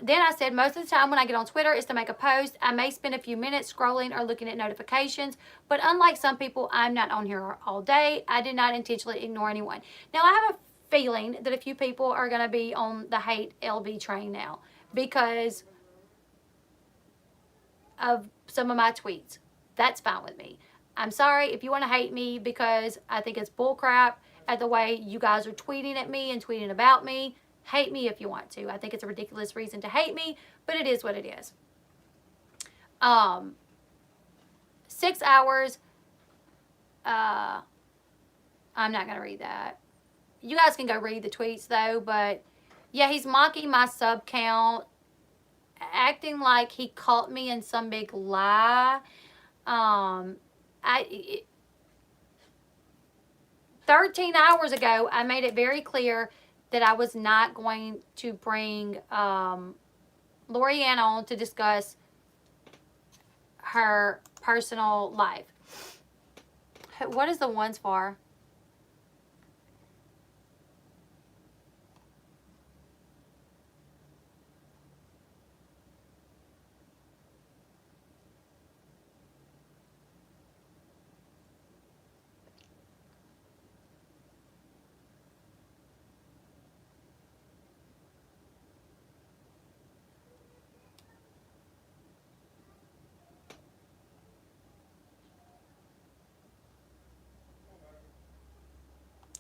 Then I said, most of the time when I get on Twitter is to make a post. I may spend a few minutes scrolling or looking at notifications, but unlike some people, I'm not on here all day. I did not intentionally ignore anyone. Now, I have a feeling that a few people are going to be on the hate Elle Bee train now because of some of my tweets. That's fine with me. I'm sorry if you want to hate me because I think it's bullcrap at the way you guys are tweeting at me and tweeting about me. Hate me if you want to. I think it's a ridiculous reason to hate me, but it is what it is. 6 hours. I'm not going to read that. You guys can go read the tweets though, but yeah, he's mocking my sub count, acting like he caught me in some big lie. 13 hours ago, I made it very clear that I was not going to bring Florien on to discuss her personal life. What is the ones for?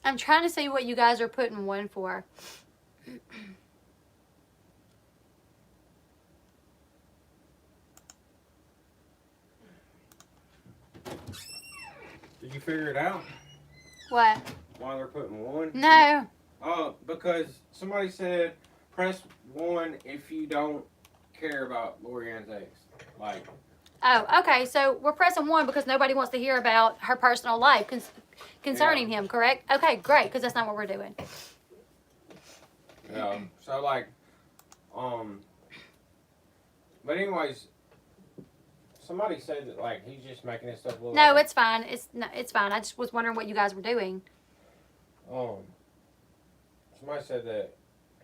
I'm trying to see what you guys are putting one for. Did you figure it out? What? Why they're putting one? No. Because somebody said press 1 if you don't care about Florien's ex. Like. Oh, okay. So we're pressing 1 because nobody wants to hear about her personal life concerning him, correct? Okay, great, because that's not what we're doing. Yeah. So like, but anyways, somebody said that like he's just making this stuff look. No, like it's fine. It's fine. I just was wondering what you guys were doing. somebody said that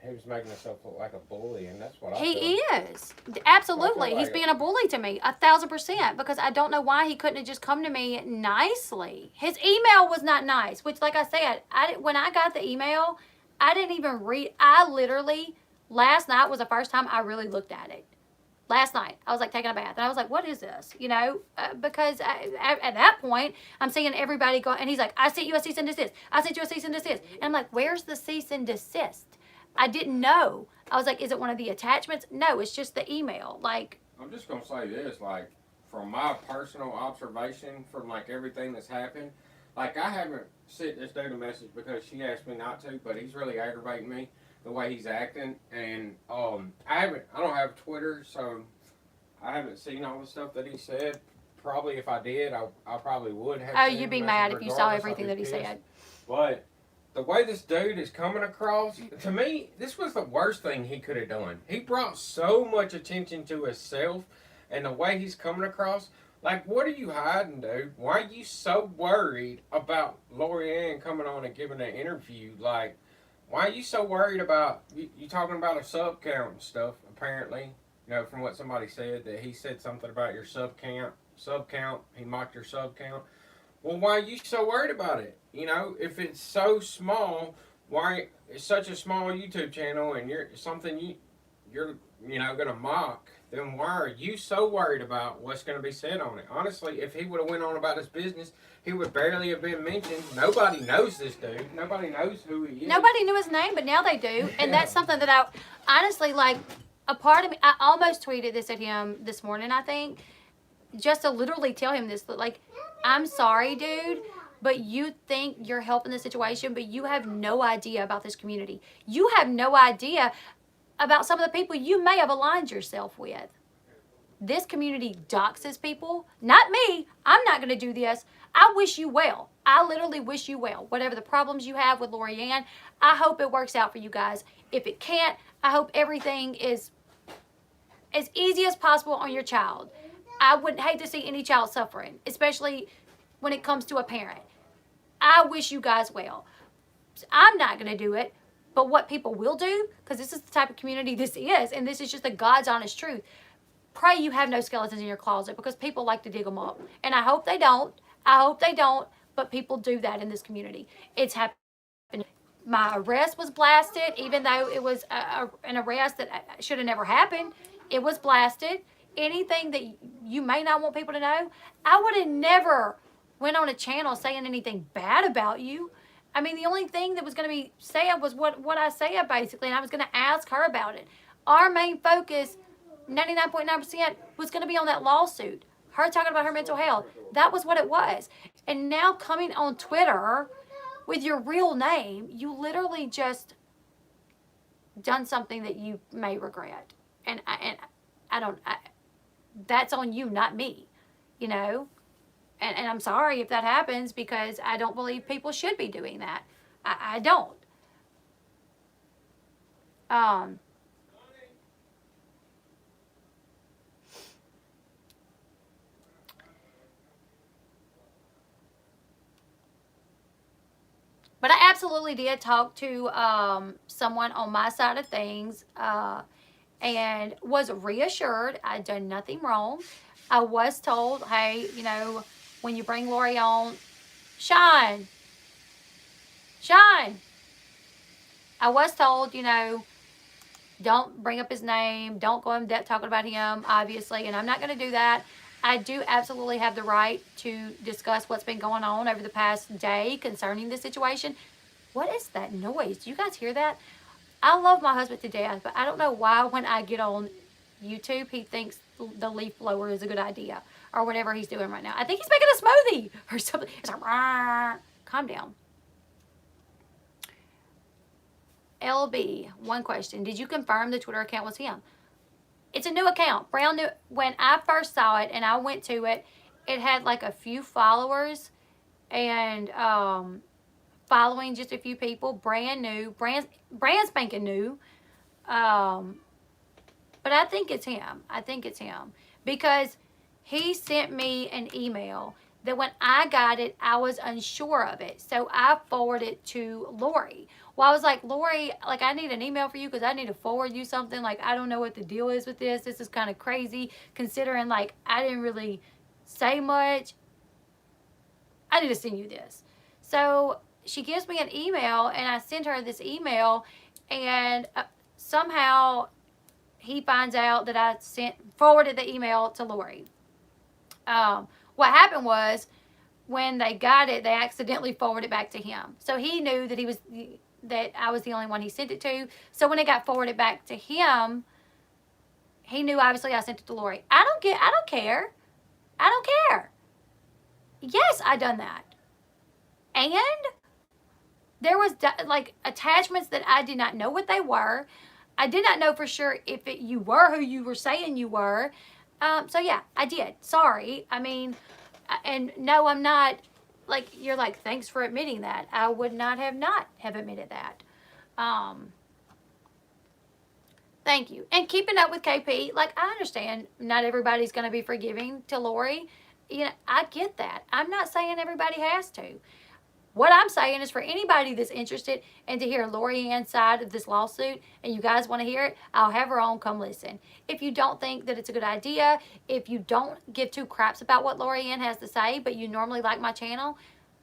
he was making himself look like a bully, and that's what I He feel. is. Absolutely. like He's it. being a bully to me, 1,000%, because I don't know why he couldn't have just come to me nicely. His email was not nice, which, like I said, when I got the email, I didn't even read. I literally, last night was the first time I really looked at it. Last night, I was like taking a bath, and I was like, what is this? Because at that point, I'm seeing everybody go, and he's like, I sent you a cease and desist. I sent you a cease and desist. And I'm like, where's the cease and desist? I didn't know. I was like, is it one of the attachments? No, it's just the email. Like, I'm just gonna say this, like, from my personal observation, from like everything that's happened, like I haven't sent this dude a message because she asked me not to, but he's really aggravating me the way he's acting, and I don't have Twitter, so I haven't seen all the stuff that he said. Probably if I did, I probably would have. oh, sent you'd him be a mad message if you saw regardless. everything I'd that be he pissed. said. But the way this dude is coming across, to me, this was the worst thing he could have done. He brought so much attention to himself, and the way he's coming across, like, what are you hiding, dude? Why are you so worried about Florien coming on and giving an interview? Like, why are you so worried about, you talking about a sub count and stuff, apparently, from what somebody said, that he said something about your sub count, he mocked your sub count. Well, why are you so worried about it? If it's so small, why it's such a small YouTube channel and you're something you're gonna mock, then why are you so worried about what's gonna be said on it? Honestly, if he would have went on about his business, he would barely have been mentioned. Nobody knows this dude. Nobody knows who he is. Nobody knew his name, but now they do. And that's something that I honestly, like, a part of me, I almost tweeted this at him this morning, I think, just to literally tell him this, like, I'm sorry, dude, but you think you're helping the situation, but you have no idea about this community. You have no idea about some of the people you may have aligned yourself with. This community doxes people. Not me. I'm not going to do this. I wish you well. I literally wish you well. Whatever the problems you have with Florien, I hope it works out for you guys. If it can't, I hope everything is as easy as possible on your child. I wouldn't hate to see any child suffering, especially when it comes to a parent. I wish you guys well. I'm not going to do it, but what people will do, because this is the type of community this is, and this is just the God's honest truth, pray you have no skeletons in your closet, because people like to dig them up. And I hope they don't. I hope they don't, but people do that in this community. It's happened. My arrest was blasted, even though it was an arrest that should have never happened. It was blasted. Anything that you may not want people to know, I would have never went on a channel saying anything bad about you. I mean, the only thing that was going to be said was what I said, basically, and I was going to ask her about it. Our main focus, 99.9%, was going to be on that lawsuit. Her talking about her mental health. That was what it was. And now coming on Twitter with your real name, you literally just done something that you may regret. And that's on you, not me, And I'm sorry if that happens, because I don't believe people should be doing that. I don't. But I absolutely did talk to someone on my side of things and was reassured I'd done nothing wrong. I was told, hey, when you bring Lori on, Shine. I was told, don't bring up his name. Don't go in depth talking about him, obviously. And I'm not going to do that. I do absolutely have the right to discuss what's been going on over the past day concerning this situation. What is that noise? Do you guys hear that? I love my husband to death, but I don't know why when I get on YouTube, he thinks the leaf blower is a good idea or whatever he's doing right now. I think he's making a smoothie or something. It's like, rah. Calm down. Elle Bee, one question. Did you confirm the Twitter account was him? It's a new account. Brown new. When I first saw it and I went to it, it had like a few followers and following just a few people. Brand new. Brand spanking new. But I think it's him. Because he sent me an email that when I got it, I was unsure of it. So I forwarded it to Lori. Well, I was like, Lori, like, I need an email for you because I need to forward you something. Like, I don't know what the deal is with this. This is kind of crazy considering, like, I didn't really say much. I need to send you this. So she gives me an email, and I send her this email, and somehow he finds out that I forwarded the email to Lori. What happened was, when they got it, they accidentally forwarded it back to him. So he knew that I was the only one he sent it to. So when it got forwarded back to him, he knew obviously I sent it to Lori. I don't care. I don't care. Yes, I done that. And there was like attachments that I did not know what they were. I did not know for sure if you were who you were saying you were. So yeah, I did. Sorry. I mean, and no, I'm not. Like, you're like, thanks for admitting that. I would not have admitted that. Thank you. And keeping up with KP, like, I understand not everybody's going to be forgiving to Lori. You know, I get that. I'm not saying everybody has to. What I'm saying is, for anybody that's interested and to hear Lori Ann's side of this lawsuit, and you guys want to hear it, I'll have her on, come listen. If you don't think that it's a good idea, if you don't give two craps about what Lori Ann has to say, but you normally like my channel,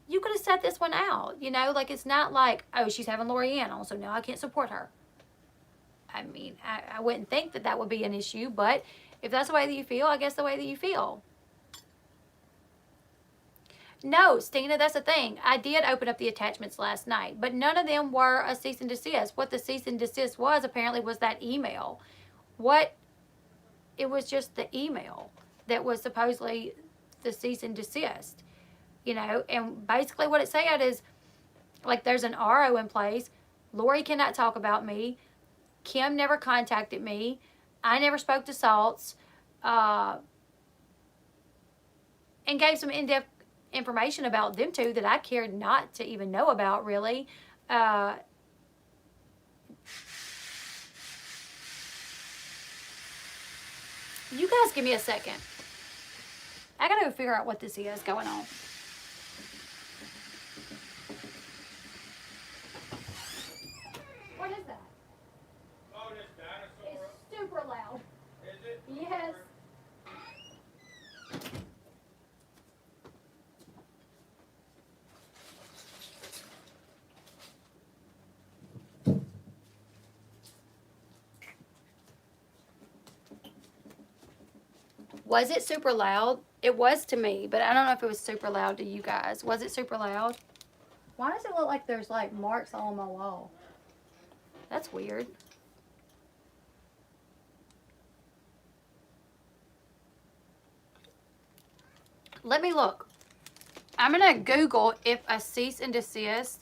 you could have set this one out. You know, like, it's not like, oh, she's having Lori Ann on, so now I can't support her. I mean, I wouldn't think that that would be an issue, but if that's the way that you feel, I guess the way that you feel. No, Stina, that's the thing. I did open up the attachments last night, but none of them were a cease and desist. What the cease and desist was, apparently, was that email. It was just the email that was supposedly the cease and desist. You know, and basically what it said is, like, there's an RO in place. Lori cannot talk about me. Kim never contacted me. I never spoke to Salts. And gave some in-depth information about them two that I cared not to even know about, really. You guys give me a second. I gotta go figure out what this is going on. What is that? Oh, this dinosaur. It's super loud. Is it? Yes. Was it super loud? It was to me, but I don't know if it was super loud to you guys. Was it super loud? Why does it look like there's like marks all on my wall? That's weird. Let me look. I'm going to Google if a cease and desist.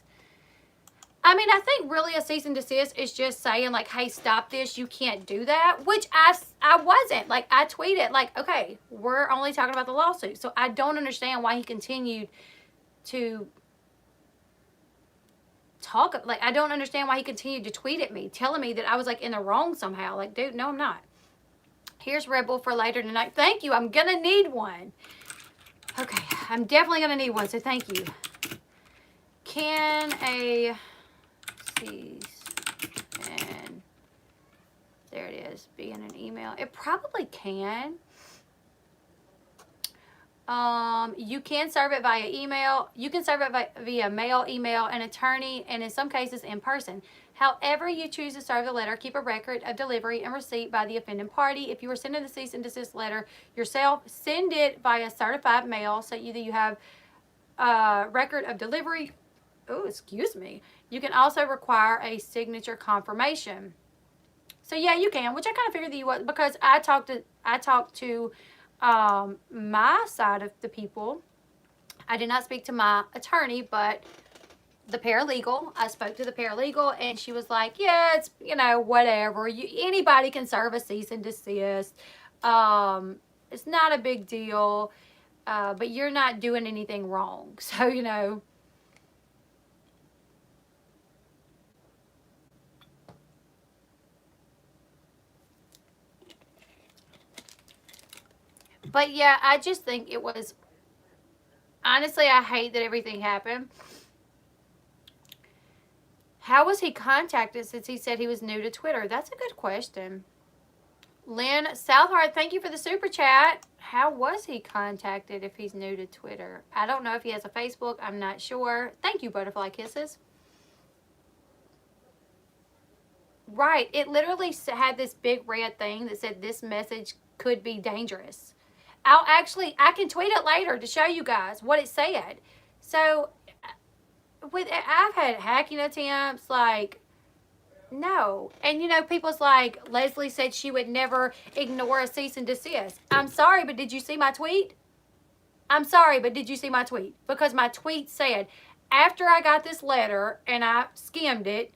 I mean, I think really a cease and desist is just saying, like, hey, stop this. You can't do that, which I wasn't. Like, I tweeted, like, okay, we're only talking about the lawsuit. So I don't understand why he continued to talk. Like, I don't understand why he continued to tweet at me, telling me that I was, like, in the wrong somehow. Like, dude, no, I'm not. Here's Red Bull for later tonight. Thank you. I'm going to need one. Okay, I'm definitely going to need one, so thank you. Can a cease and there it is, be in an email? It probably can. You can serve it via email. You can serve it via mail, email, an attorney, and in some cases in person. However you choose to serve the letter, keep a record of delivery and receipt by the offending party. If you are sending the cease and desist letter yourself, send it via certified mail so either you have a record of delivery. Oh, excuse me. You can also require a signature confirmation. So yeah, you can, which I kind of figured that you would, because I talked to my side of the people. I did not speak to my attorney, but the paralegal. I spoke to the paralegal, and she was like, yeah, it's, you know, whatever. Anybody can serve a cease and desist. It's not a big deal, but you're not doing anything wrong. So, you know. But yeah, I just think it was, honestly, I hate that everything happened. How was he contacted since he said he was new to Twitter? That's a good question. Lynn Southheart, thank you for the super chat. How was he contacted if he's new to Twitter? I don't know if he has a Facebook. I'm not sure. Thank you, Butterfly Kisses. Right. It literally had this big red thing that said this message could be dangerous. I can tweet it later to show you guys what it said. So, I've had hacking attempts, like, no. And, people's like, Leslie said she would never ignore a cease and desist. I'm sorry, but did you see my tweet? I'm sorry, but did you see my tweet? Because my tweet said, after I got this letter and I skimmed it,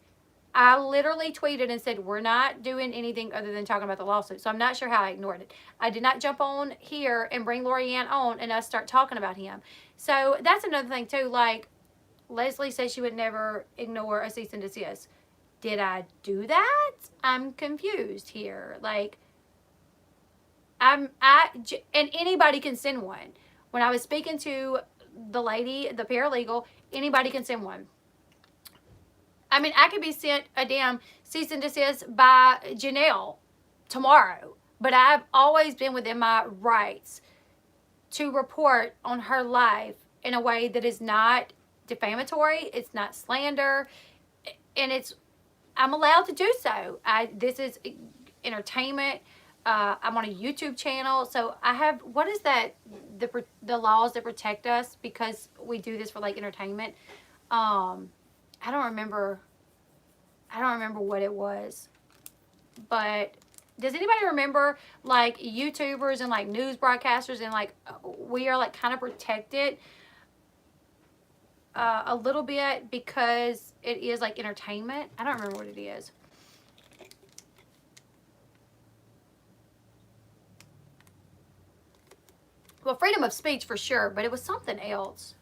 I literally tweeted and said, we're not doing anything other than talking about the lawsuit. So I'm not sure how I ignored it. I did not jump on here and bring Florien on and us start talking about him. So that's another thing too. Like, Leslie said she would never ignore a cease and desist. Did I do that? I'm confused here. Like, and anybody can send one. When I was speaking to the lady, the paralegal, anybody can send one. I mean, I could be sent a damn cease and desist by Janelle tomorrow, but I've always been within my rights to report on her life in a way that is not defamatory, it's not slander, and I'm allowed to do so. This is entertainment. I'm on a YouTube channel, so I have, what is that, the laws that protect us because we do this for like entertainment. I don't remember what it was, but does anybody remember like YouTubers and like news broadcasters and like we are like kind of protected a little bit because it is like entertainment? I don't remember what it is. Well, freedom of speech for sure, but it was something else.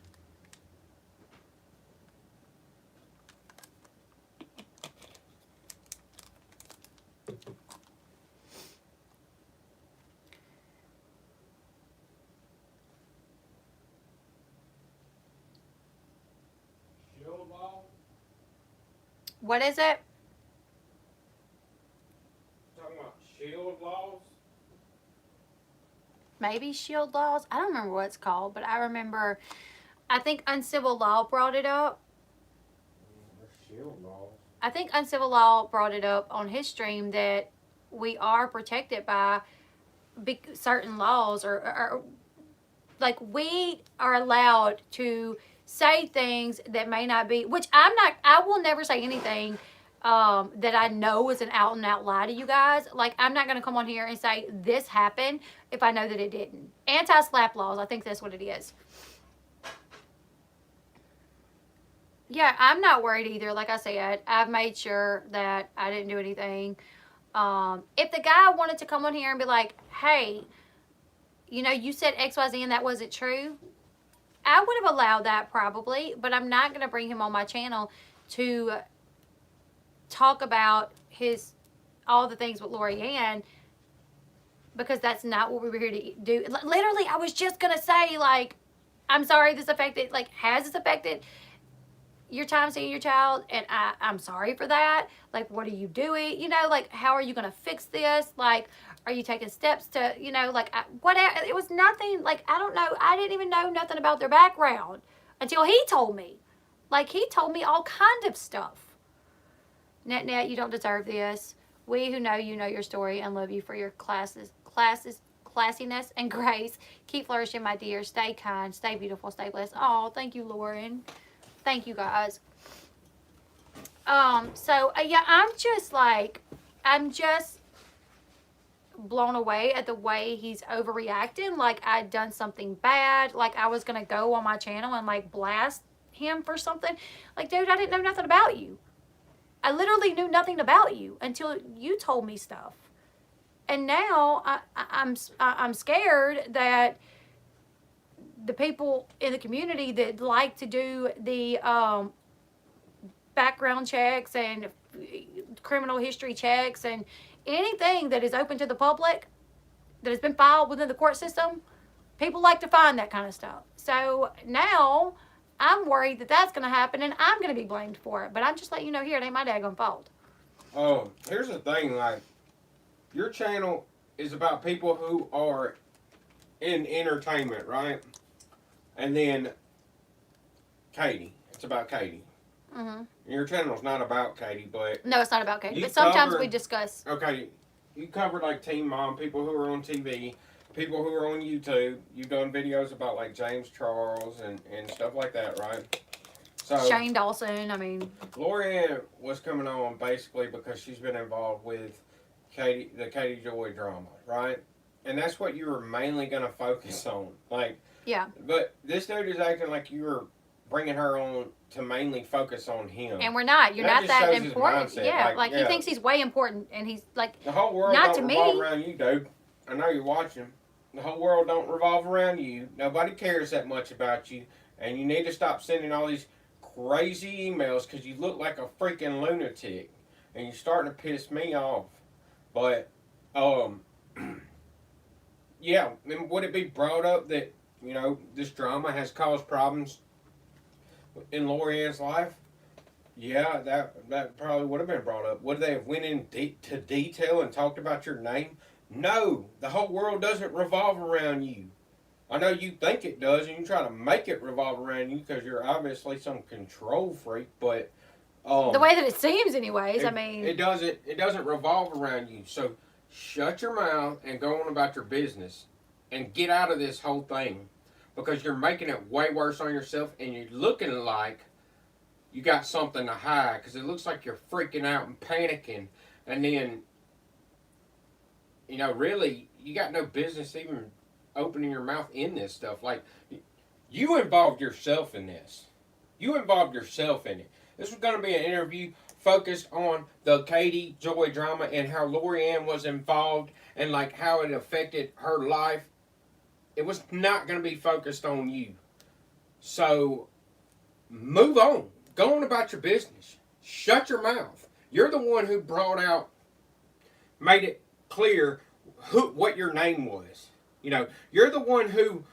What is it? Talking about shield laws? Maybe shield laws. I don't remember what it's called, but I remember, I think Uncivil Law brought it up. Shield laws. I think Uncivil Law brought it up on his stream that we are protected by certain laws or like we are allowed to say things that may not be, which I will never say anything that I know is an out and out lie to you guys. Like, I'm not going to come on here and say this happened if I know that it didn't. Anti-slap laws, I think that's what it is. Yeah, I'm not worried either. Like I said, I've made sure that I didn't do anything. If the guy wanted to come on here and be like, hey, you said XYZ and that wasn't true, I would have allowed that probably, but I'm not going to bring him on my channel to talk about all the things with Florien because that's not what we were here to do. Literally, I was just going to say, like, I'm sorry this affected, like, has this affected your time seeing your child? And I'm sorry for that. Like, what are you doing? Like, how are you going to fix this? Like, are you taking steps to, like, whatever. It was nothing, like, I don't know. I didn't even know nothing about their background until he told me. Like, he told me all kind of stuff. Net, you don't deserve this. We who know you know your story and love you for your classiness and grace. Keep flourishing, my dear. Stay kind, stay beautiful, stay blessed. Oh, thank you, Lauren. Thank you, guys. Yeah, I'm just blown away at the way he's overreacting. Like I'd done something bad. Like I was going to go on my channel and like blast him for something. Like, dude, I didn't know nothing about you. I literally knew nothing about you until you told me stuff. And now I'm scared that the people in the community that like to do the background checks and criminal history checks and anything that is open to the public that has been filed within the court system, people like to find that kind of stuff. So now I'm worried that that's going to happen and I'm going to be blamed for it. But I'm just letting you know here, it ain't my daggone fault. Oh, here's the thing, like, your channel is about people who are in entertainment, right? And then Katie. It's about Katie. Mm-hmm. Your channel's not about Katie, but... No, it's not about Katie. You But sometimes cover- we discuss. Okay, you covered, like, Teen Mom, people who are on TV, people who are on YouTube. You've done videos about, like, James Charles and stuff like that, right? So, Shane Dawson, I mean. Florien was coming on basically because she's been involved with the Katie Joy drama, right? And that's what you were mainly going to focus on. Like, Yeah. But this dude is acting like you were bringing her on to mainly focus on him. And we're not. You're That not just that shows his important. mindset. Yeah, Like, he yeah. thinks he's way important, and he's like, The whole world Not don't to revolve me. around you, dude. I know you're watching. The whole world don't revolve around you. Nobody cares that much about you. And you need to stop sending all these crazy emails because you look like a freaking lunatic. And you're starting to piss me off. But, yeah, and would it be brought up that, you know, this drama has caused problems in Lorian's life? Yeah, that probably would have been brought up. Would they have went into detail and talked about your name? No, the whole world doesn't revolve around you. I know you think it does, and you try to make it revolve around you because you're obviously some control freak. But the way that it seems, anyways. I mean, it doesn't revolve around you. So shut your mouth and go on about your business, and get out of this whole thing, because you're making it way worse on yourself, and you're looking like you got something to hide, because it looks like you're freaking out and panicking, and then, you know, really, you got no business even opening your mouth in this stuff. Like, you involved yourself in this. You involved yourself in it. This was going to be an interview focused on the Katie Joy drama and how Lorianne was involved and, like, how it affected her life. It was not going to be focused on you. So, move on. Go on about your business. Shut your mouth. You're the one who made it clear what your name was. You know, you're the one who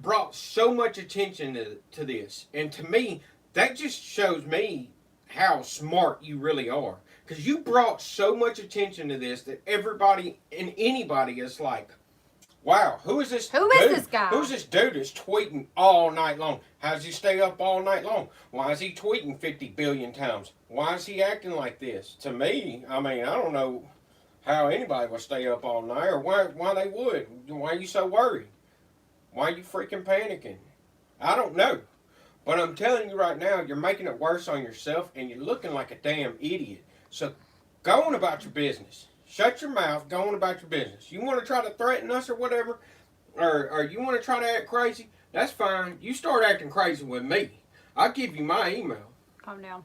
brought so much attention to this. And to me, that just shows me how smart you really are. Because you brought so much attention to this that everybody and anybody is like, wow, who is this Who dude? is this guy? Who's this dude that's tweeting all night long? How does he stay up all night long? Why is he tweeting 50 billion times? Why is he acting like this? To me, I mean, I don't know how anybody would stay up all night, or why they would. Why are you so worried? Why are you freaking panicking? I don't know. But I'm telling you right now, you're making it worse on yourself, and you're looking like a damn idiot. So go on about your business. Shut your mouth, go on about your business. You want to try to threaten us or whatever, or you want to try to act crazy, that's fine. You start acting crazy with me. I'll give you my email. calm down.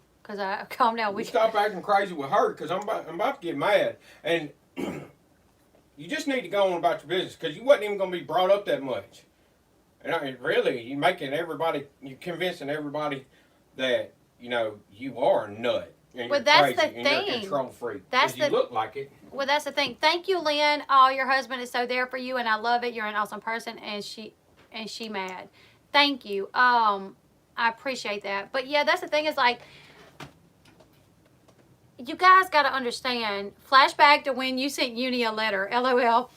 Calm down. You stop acting crazy with her, because I'm about to get mad. And you just need to go on about your business, because you wasn't even going to be brought up that much. And I mean, really, you're convincing everybody that, you know, you are a nut. And Well, you're that's crazy, the and you're a thing. control freak. That's 'Cause you the- look like it. Well, that's the thing. Thank you, Lynn. Oh, your husband is so there for you, and I love it. You're an awesome person, and she mad. Thank you. I appreciate that. But yeah, that's the thing. Is like, you guys got to understand. Flashback to when you sent Uni a letter. LOL.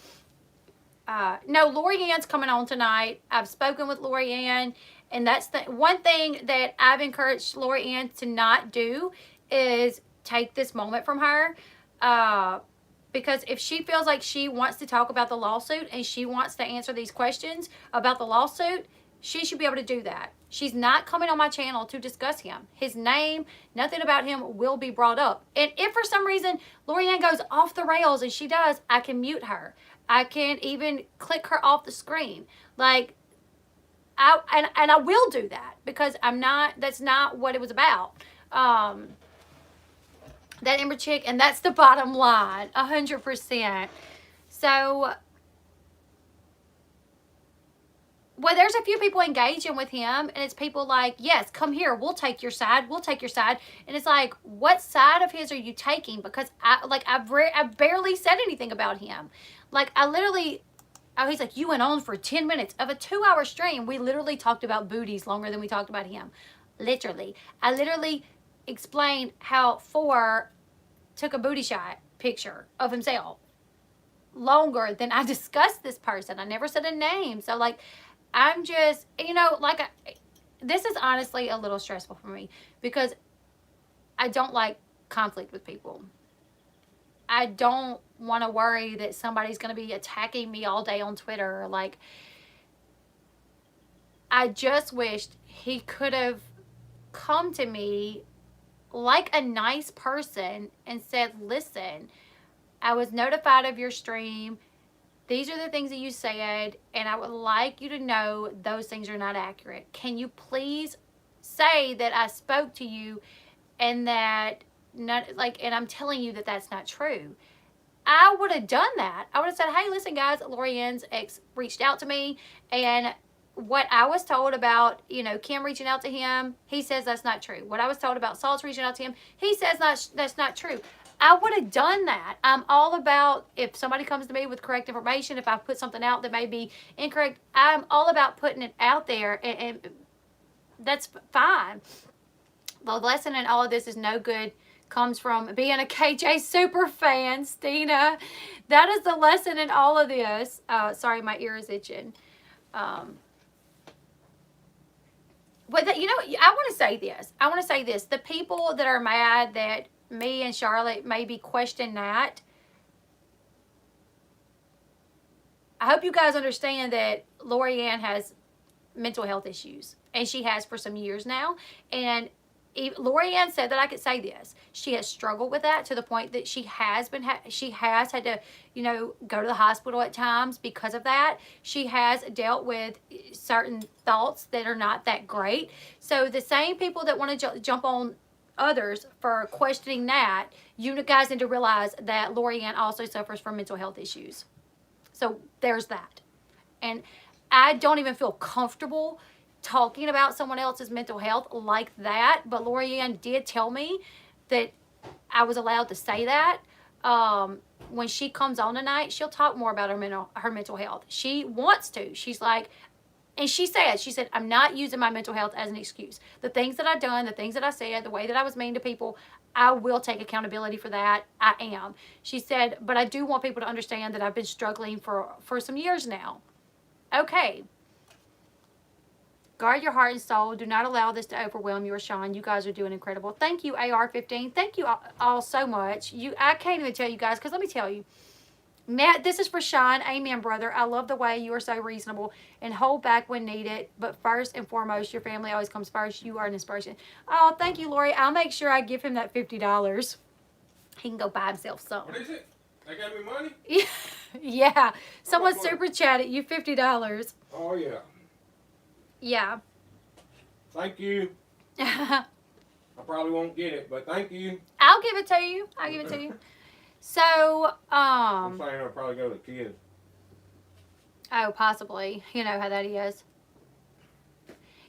No, Lorianne's coming on tonight. I've spoken with Lorianne, and that's the one thing that I've encouraged Lorianne to not do is take this moment from her. Because if she feels like she wants to talk about the lawsuit and she wants to answer these questions about the lawsuit, she should be able to do that. She's not coming on my channel to discuss him. His name, nothing about him will be brought up. And if for some reason Lorianne goes off the rails, and she does, I can mute her. I can even click her off the screen. Like, I will do that, because that's not what it was about. That Ember chick, and that's the bottom line, 100%. So, well, there's a few people engaging with him, and it's people like, yes, come here, we'll take your side, and it's like, what side of his are you taking? Because I barely said anything about him. Like, I literally Oh, he's like, you went on for 10 minutes of a 2-hour stream. We literally talked about booties longer than we talked about him. Literally. I literally explained how Four took a booty shot picture of himself longer than I discussed this person. I never said a name. So, like, I'm just, this is honestly a little stressful for me because I don't like conflict with people. I don't want to worry that somebody's going to be attacking me all day on Twitter. Like, I just wished he could have come to me like a nice person and said, listen, I was notified of your stream. These are the things that you said, and I would like you to know those things are not accurate. Can you please say that I spoke to you and that and I'm telling you that that's not true? I would have done that. I would have said, hey, listen, guys, Florien's ex reached out to me, and what I was told about, Kim reaching out to him, he says that's not true. What I was told about Saul's reaching out to him, he says that's not true. I would have done that. I'm all about, if somebody comes to me with correct information, if I put something out that may be incorrect, I'm all about putting it out there, and that's fine. The lesson in all of this is no good comes from being a KJ super fan, Stina. That is the lesson in all of this. Sorry, my ear is itching. But I want to say this. The people that are mad that me and Charlotte maybe question that, I hope you guys understand that Florien has mental health issues, and she has for some years now. And Florien said that I could say this. She has struggled with that to the point that she has had to, go to the hospital at times because of that. She has dealt with certain thoughts that are not that great. So the same people that want to jump on others for questioning that, you guys need to realize that Florien also suffers from mental health issues. So there's that. And I don't even feel comfortable talking about someone else's mental health like that, but Florien did tell me that I was allowed to say that. When she comes on tonight, she'll talk more about her mental health. She wants to. She's like, and she said, I'm not using my mental health as an excuse. The things that I've done, the things that I said, the way that I was mean to people, I will take accountability for that. I am. She said, but I do want people to understand that I've been struggling for some years now. Okay. Guard your heart and soul. Do not allow this to overwhelm you or Sean. You guys are doing incredible. Thank you, AR15. Thank you all so much. I can't even tell you guys, because let me tell you. Matt, this is for Sean. Amen, brother. I love the way you are so reasonable and hold back when needed. But first and foremost, your family always comes first. You are an inspiration. Oh, thank you, Lori. I'll make sure I give him that $50. He can go buy himself some. What is it? They got me money? Yeah. Someone super chatted you $50. Oh, yeah. Yeah. Thank you. I probably won't get it, but thank you. I'll give it to you. So, I'm saying I'll probably go to the kids. Oh, possibly. You know how that is.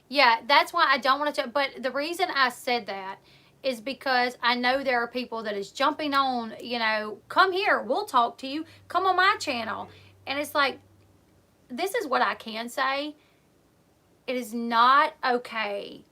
Yeah, that's why I don't want to. But the reason I said that is because I know there are people that is jumping on, come here, we'll talk to you. Come on my channel. And it's like, this is what I can say. It is not okay.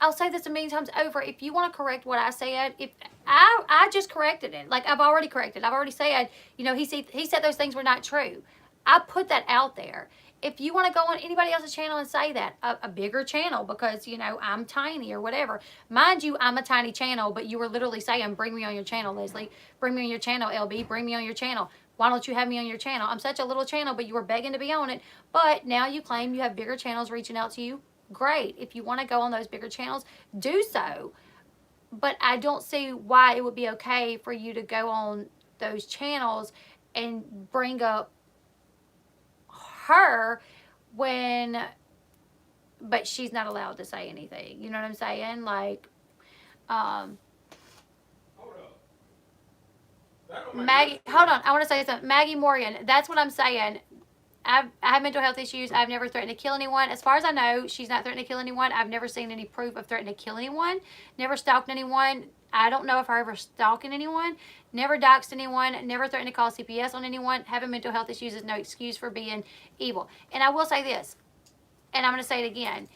I'll say this a million times over. If you want to correct what I said, if I just corrected it. Like, I've already corrected. I've already said, he said those things were not true. I put that out there. If you want to go on anybody else's channel and say that, a bigger channel, because, I'm tiny or whatever. Mind you, I'm a tiny channel, but you were literally saying, bring me on your channel, Leslie. Bring me on your channel, Elle Bee. Bring me on your channel. Why don't you have me on your channel? I'm such a little channel, but you were begging to be on it. But now you claim you have bigger channels reaching out to you. Great. If you want to go on those bigger channels, do so. But I don't see why it would be okay for you to go on those channels and bring up her but she's not allowed to say anything. You know what I'm saying? Like, Hold up. Maggie, hold on. I want to say something. Maggie Morgan, that's what I'm saying. I have mental health issues. I've never threatened to kill anyone. As far as I know, she's not threatening to kill anyone. I've never seen any proof of threatening to kill anyone. Never stalked anyone. I don't know if I ever stalking anyone. Never doxed anyone. Never threatened to call CPS on anyone. Having mental health issues is no excuse for being evil. And I will say this, and I'm going to say it again.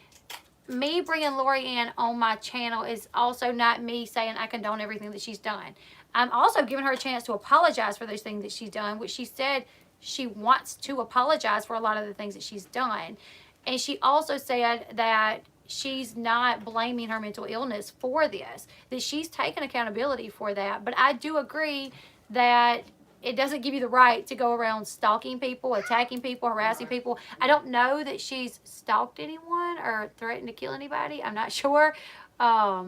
Me bringing Florien on my channel is also not me saying I condone everything that she's done. I'm also giving her a chance to apologize for those things that she's done, which she said she wants to apologize for a lot of the things that she's done. And she also said that she's not blaming her mental illness for this, that she's taken accountability for that. But I do agree that it doesn't give you the right to go around stalking people, attacking people, harassing people. I don't know that she's stalked anyone or threatened to kill anybody. I'm not sure. I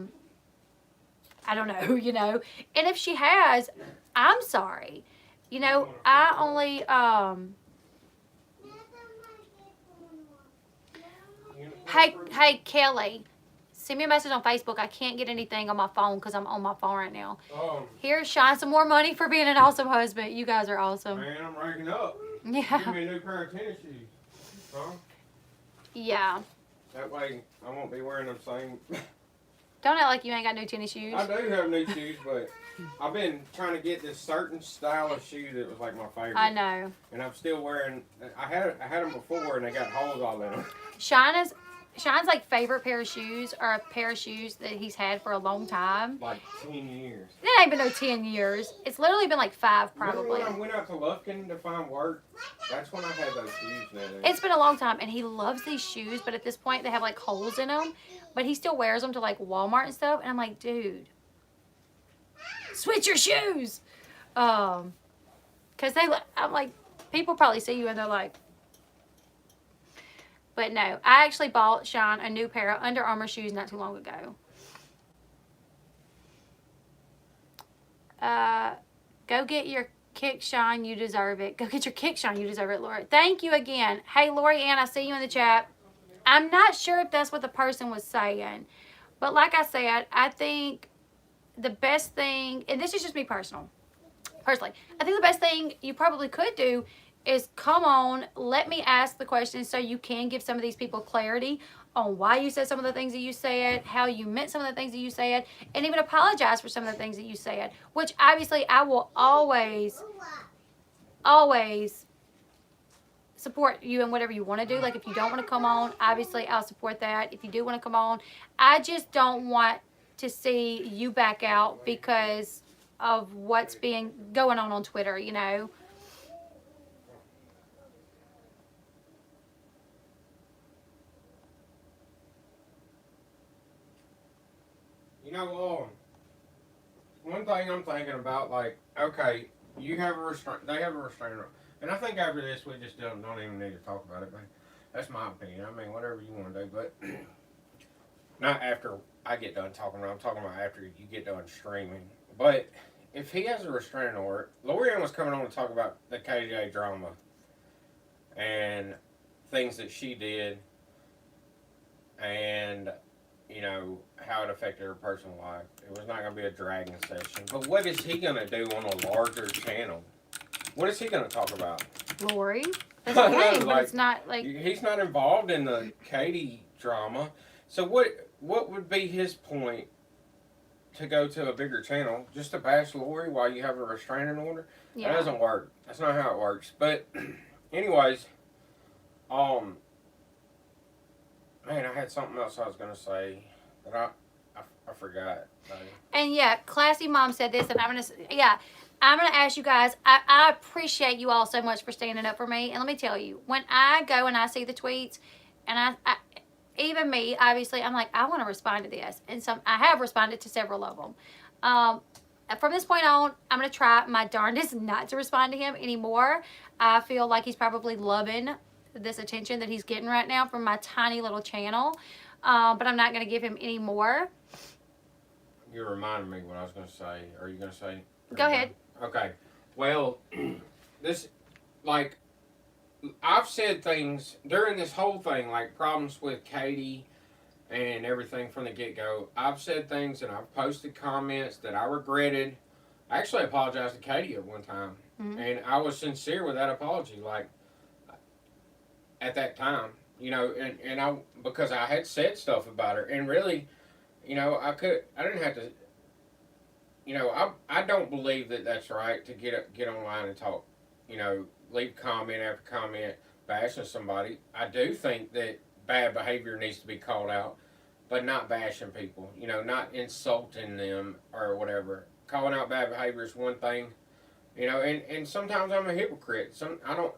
don't know, you know. And if she has, I'm sorry. You know, I only, hey, Kelly, send me a message on Facebook. I can't get anything on my phone because I'm on my phone right now. Here, Sean, some more money for being an awesome husband. You guys are awesome. Man, I'm ranking up. Yeah. Give me a new pair of tennis shoes. Huh? Yeah. That way I won't be wearing them same. Don't act like you ain't got new tennis shoes. I do have new shoes, but I've been trying to get this certain style of shoe that was like my favorite. I know. And I'm still wearing. I had them before, and they got holes all in them. Sean's like favorite pair of shoes are a pair of shoes that he's had for a long time. Like 10 years. It ain't been no 10 years. It's literally been like 5 probably. Remember when I went out to Lufkin to find work? That's when I had those shoes now. It's been a long time, and he loves these shoes, but at this point they have like holes in them. But he still wears them to like Walmart and stuff, and I'm like, dude, switch your shoes. Cause I'm like, people probably see you and they're like. But no, I actually bought Sean a new pair of Under Armour shoes not too long ago. Go get your kick, Sean. You deserve it. Go get your kick, Sean. You deserve it, Laura. Thank you again. Hey, Lori Ann, I see you in the chat. I'm not sure if that's what the person was saying. But like I said, I think the best thing, and this is just me personally, I think the best thing you probably could do is come on, let me ask the questions so you can give some of these people clarity on why you said some of the things that you said, how you meant some of the things that you said, and even apologize for some of the things that you said, which obviously I will always support you in whatever you want to do. Like if you don't want to come on, obviously I'll support that. If you do want to come on, I just don't want to see you back out because of what's going on Twitter, you know. You know, one thing I'm thinking about, like, okay, you have a they have a restraining order. And I think after this, we just don't even need to talk about it, but that's my opinion. I mean, whatever you want to do, but not after I get done talking. I'm talking about after you get done streaming. But if he has a restraining order, Florien was coming on to talk about the KJ drama and things that she did and, you know, how it affected her personal life. It was not going to be a dragging session. But what is he going to do on a larger channel? What is he going to talk about? Lori? That's okay, but like, it's not like... He's not involved in the Katie drama. So what would be his point to go to a bigger channel? Just to bash Lori while you have a restraining order? Yeah. That doesn't work. That's not how it works. But anyways, man, I had something else I was going to say, but I forgot. And yeah, Classy Mom said this, and I'm gonna ask you guys. I appreciate you all so much for standing up for me. And let me tell you, when I go and I see the tweets, and I even me, obviously, I'm like, I want to respond to this, and I have responded to several of them. From this point on, I'm gonna try my darndest not to respond to him anymore. I feel like he's probably loving this attention that he's getting right now from my tiny little channel, but I'm not gonna give him any more. You reminded me what I was going to say. Are you going to say? Go ahead. Okay. Well, I've said things during this whole thing, like problems with Katie and everything from the get-go. I've said things and I've posted comments that I regretted. I actually apologized to Katie at one time. Mm-hmm. And I was sincere with that apology. Like, at that time, and I because I had said stuff about her, and really, I didn't have to, I don't believe that that's right to get online and talk, leave comment after comment bashing somebody. I do think that bad behavior needs to be called out, but not bashing people, not insulting them or whatever. Calling out bad behavior is one thing, and sometimes I'm a hypocrite.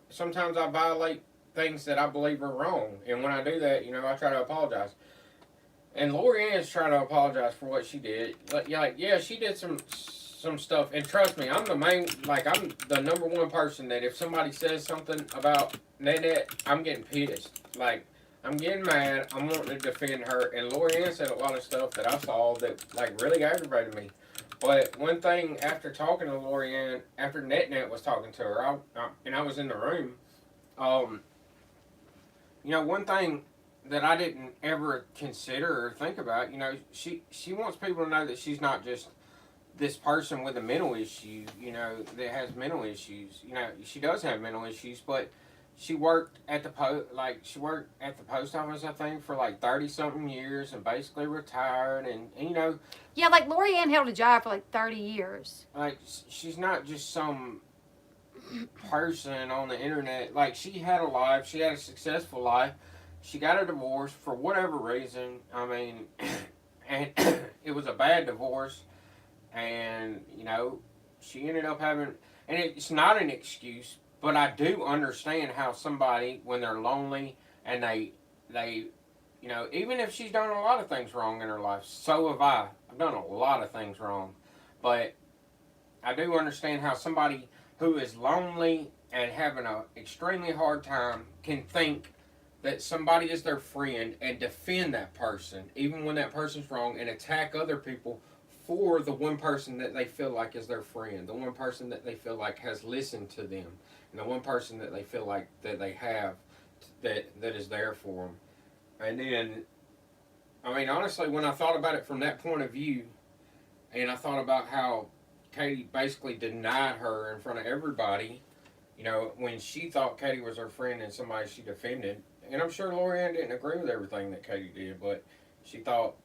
Sometimes I violate things that I believe are wrong, and when I do that, I try to apologize. And Florien is trying to apologize for what she did. Yeah, she did some stuff, and trust me, I'm I'm the number one person that if somebody says something about Nanette, I'm getting pissed. Like, I'm getting mad. I'm wanting to defend her, and Florien said a lot of stuff that I saw that really aggravated me. But one thing, after talking to Florien, after NetNet was talking to her, and I was in the room, um, one thing that I didn't ever consider or think about, she wants people to know that she's not just this person with a mental issue, that has mental issues. She does have mental issues, but she worked at the post office, I think, for 30 something years, and basically retired, and Yeah, like Lorianne held a job for like 30 years. she's not just some person on the internet. She had a life, she had a successful life. She got a divorce for whatever reason. I mean, and it was a bad divorce, and she ended up having. And it's not an excuse, but I do understand how somebody, when they're lonely and they, even if she's done a lot of things wrong in her life, so have I. I've done a lot of things wrong, but I do understand how somebody who is lonely and having an extremely hard time can think that somebody is their friend and defend that person, even when that person's wrong, and attack other people for the one person that they feel like is their friend, the one person that they feel like has listened to them, and the one person that they feel like that they have that is there for them. And then, I mean, honestly, when I thought about it from that point of view, and I thought about how Katie basically denied her in front of everybody, when she thought Katie was her friend and somebody she defended. And I'm sure Florien didn't agree with everything that Katie did, but she thought,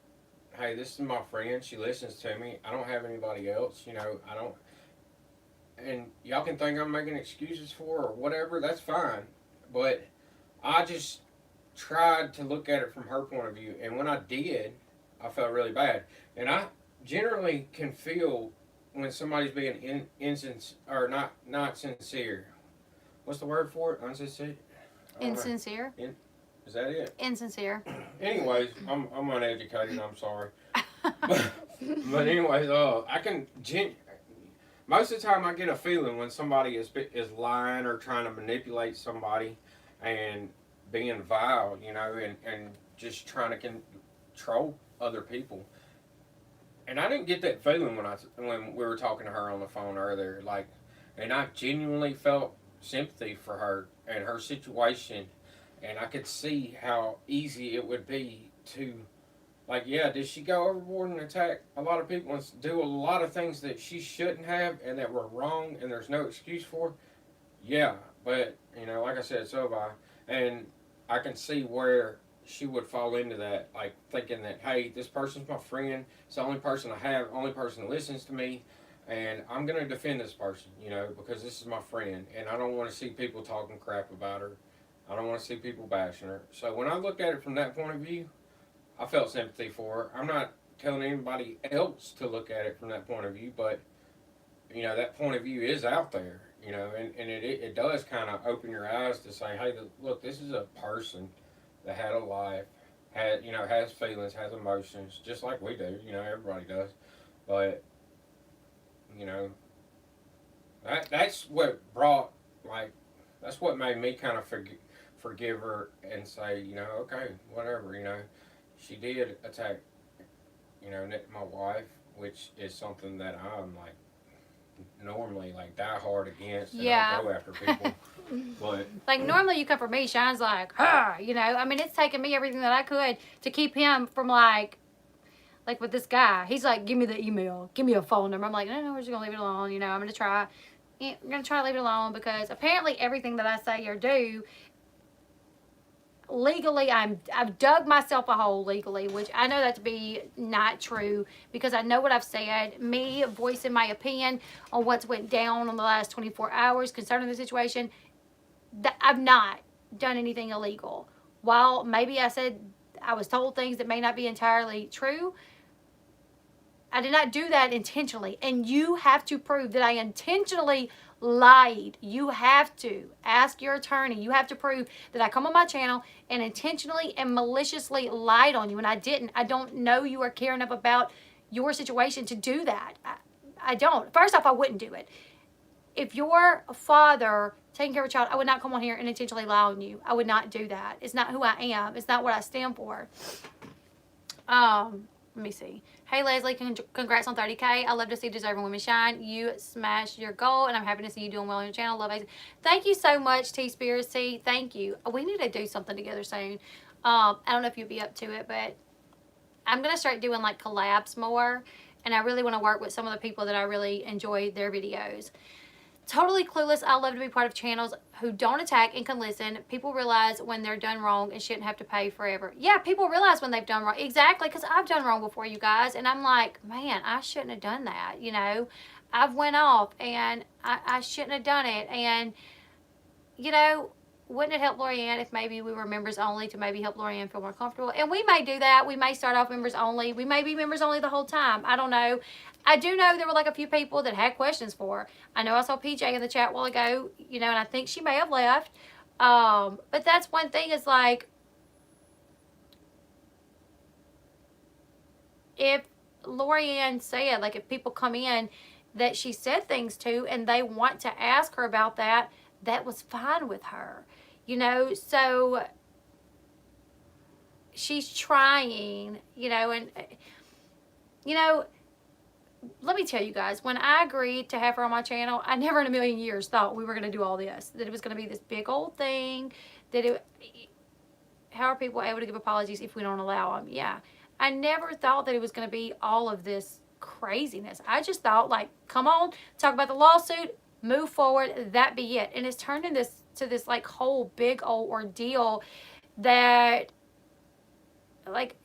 hey, this is my friend. She listens to me. I don't have anybody else. I don't. And y'all can think I'm making excuses for her or whatever. That's fine. But I just tried to look at it from her point of view. And when I did, I felt really bad. And I generally can feel when somebody's being or not sincere. What's the word for it? Insincere? Insincere. Is that it? Insincere. Anyways, I'm uneducated. I'm sorry. But anyways, I can most of the time I get a feeling when somebody is lying or trying to manipulate somebody and being vile, and just trying to control other people. And I didn't get that feeling when we were talking to her on the phone earlier. And I genuinely felt sympathy for her and her situation, and I could see how easy it would be to, did she go overboard and attack a lot of people and do a lot of things that she shouldn't have and that were wrong and there's no excuse for? Yeah, but, like I said, so have I. And I can see where she would fall into that, thinking that, hey, this person's my friend, it's the only person I have, only person that listens to me, and I'm going to defend this person, because this is my friend, and I don't want to see people talking crap about her. I don't want to see people bashing her. So when I looked at it from that point of view, I felt sympathy for her. I'm not telling anybody else to look at it from that point of view, but, that point of view is out there, and it does kind of open your eyes to say, hey, look, this is a person that had a life, has feelings, has emotions, just like we do, everybody does. But, that's what brought, that's what made me kind of forgive her and say, okay, whatever, she did attack, my wife, which is something that I'm normally die hard against and Yeah. I go after people. But Normally you come for me, Shine's I mean, it's taken me everything that I could to keep him from like with this guy. He's like, give me the email, give me a phone number. I'm like, no, we're just gonna leave it alone. I'm gonna try. I'm gonna try to leave it alone because apparently everything that I say or do legally, I've dug myself a hole legally, which I know that to be not true because I know what I've said. Me voicing my opinion on what's went down on the last 24 hours concerning the situation, that I've not done anything illegal. While maybe I said I was told things that may not be entirely true, I did not do that intentionally. And you have to prove that I intentionally lied. You have to ask your attorney. You have to prove that I come on my channel and intentionally and maliciously lied on you. And I didn't. I don't know you or care enough about your situation to do that. I don't. First off, I wouldn't do it. If your father taking care of a child, I would not come on here and intentionally lie on you. I would not do that. It's not who I am. It's not what I stand for. Let me see. Hey Leslie, congrats on 30K. I love to see deserving women shine. You smashed your goal, and I'm happy to see you doing well on your channel. Love it. Thank you so much, T-Spiracy. Thank you. We need to do something together soon. I don't know if you'll be up to it, but I'm gonna start doing like collabs more, and I really want to work with some of the people that I really enjoy their videos. Totally clueless. I love to be part of channels who don't attack and can listen. People realize when they're done wrong and shouldn't have to pay forever. Yeah, people realize when they've done wrong. Exactly, because I've done wrong before, you guys. And I'm like, man, I shouldn't have done that, you know. I've went off and I shouldn't have done it. And, you know, wouldn't it help Florien if maybe we were members only to maybe help Florien feel more comfortable? And we may do that. We may start off members only. We may be members only the whole time. I don't know. I do know there were like a few people that had questions for her. I know I saw PJ in the chat a while ago, you know, and I think she may have left. But that's one thing is like, if Florien said, like if people come in that she said things to and they want to ask her about that, that was fine with her. You know, so she's trying, you know, and, you know, let me tell you guys, when I agreed to have her on my channel, I never in a million years thought we were going to do all this, that it was going to be this big old thing, that it, how are people able to give apologies if we don't allow them? Yeah. I never thought that it was going to be all of this craziness. I just thought, like, come on, talk about the lawsuit, move forward, that be it. And it's turned into this like whole big old ordeal that, like,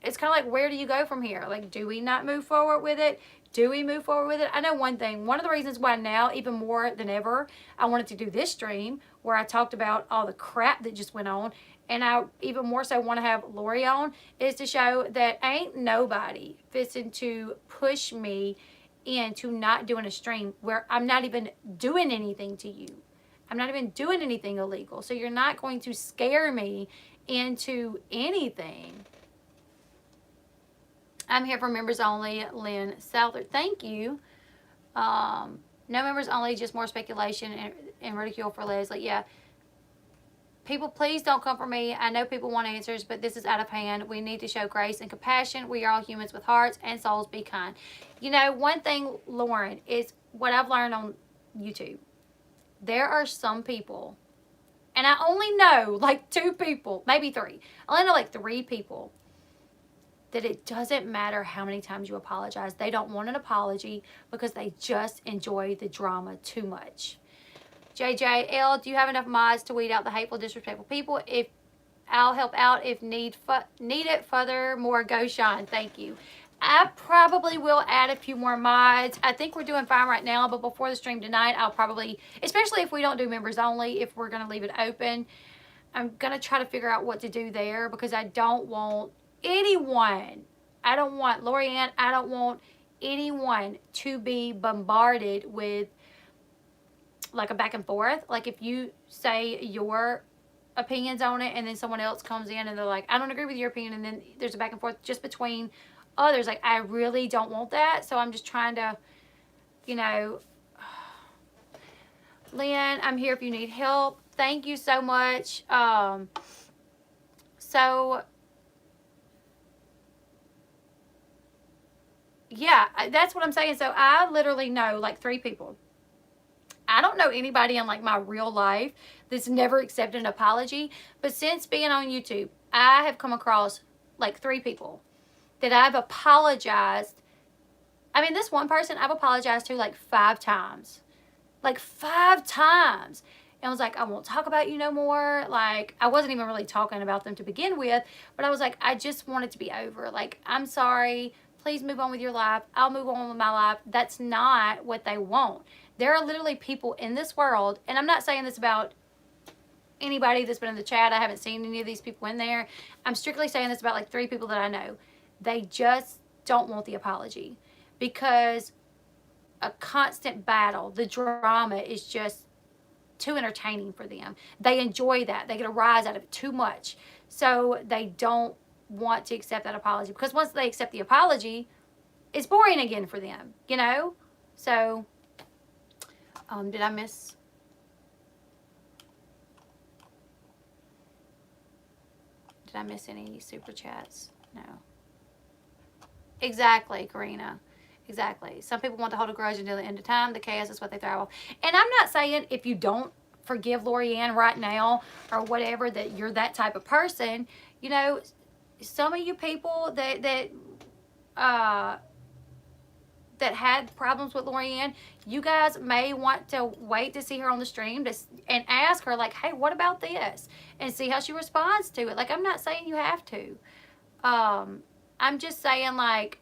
it's kind of like, where do you go from here? Like, do we not move forward with it? Do we move forward with it? I know one thing. One of the reasons why now, even more than ever, I wanted to do this stream where I talked about all the crap that just went on, and I even more so want to have Lori on, is to show that ain't nobody fixing to push me into not doing a stream where I'm not even doing anything to you. I'm not even doing anything illegal. So you're not going to scare me into anything. I'm here for members only, Lynn Southard. Thank you. No members only, just more speculation and ridicule for Leslie. Yeah. People, please don't come for me. I know people want answers, but this is out of hand. We need to show grace and compassion. We are all humans with hearts and souls. Be kind. You know, one thing, Lauren, is what I've learned on YouTube. There are some people, and I only know like 2 people, maybe 3. I only know like 3 people that it doesn't matter how many times you apologize. They don't want an apology because they just enjoy the drama too much. JJL, do you have enough mods to weed out the hateful, disrespectful people? If I'll help out if need it. Furthermore, go shine. Thank you. I probably will add a few more mods. I think we're doing fine right now, but before the stream tonight, I'll probably, especially if we don't do members only, if we're going to leave it open, I'm going to try to figure out what to do there because I don't want anyone, I don't want Florien, I don't want anyone to be bombarded with like a back and forth. Like if you say your opinions on it and then someone else comes in and they're like, I don't agree with your opinion, and then there's a back and forth just between others. Like, I really don't want that. So I'm just trying to, you know, Lynn, I'm here if you need help. Thank you so much. So yeah, that's what I'm saying. So I literally know like 3 people. I don't know anybody in like my real life that's never accepted an apology. But since being on YouTube, I have come across like 3 people that I've apologized. I mean, this one person I've apologized to like 5 times. Like 5 times. and was like, I won't talk about you no more. Like, I wasn't even really talking about them to begin with, but I was like, I just want it to be over. Like, I'm sorry. Please move on with your life. I'll move on with my life. That's not what they want. There are literally people in this world, and I'm not saying this about anybody that's been in the chat. I haven't seen any of these people in there. I'm strictly saying this about like 3 people that I know. They just don't want the apology because a constant battle, the drama is just too entertaining for them. They enjoy that. They get a rise out of it too much. So they don't want to accept that apology because once they accept the apology, it's boring again for them, you know? So, did I miss? Did I miss any super chats? No. Exactly, Karina. Exactly. Some people want to hold a grudge until the end of time. The chaos is what they thrive off. And I'm not saying if you don't forgive Florien right now or whatever that you're that type of person. You know, some of you people that had problems with Florien, you guys may want to wait to see her on the stream and ask her, like, hey, what about this? And see how she responds to it. Like, I'm not saying you have to. I'm just saying, like,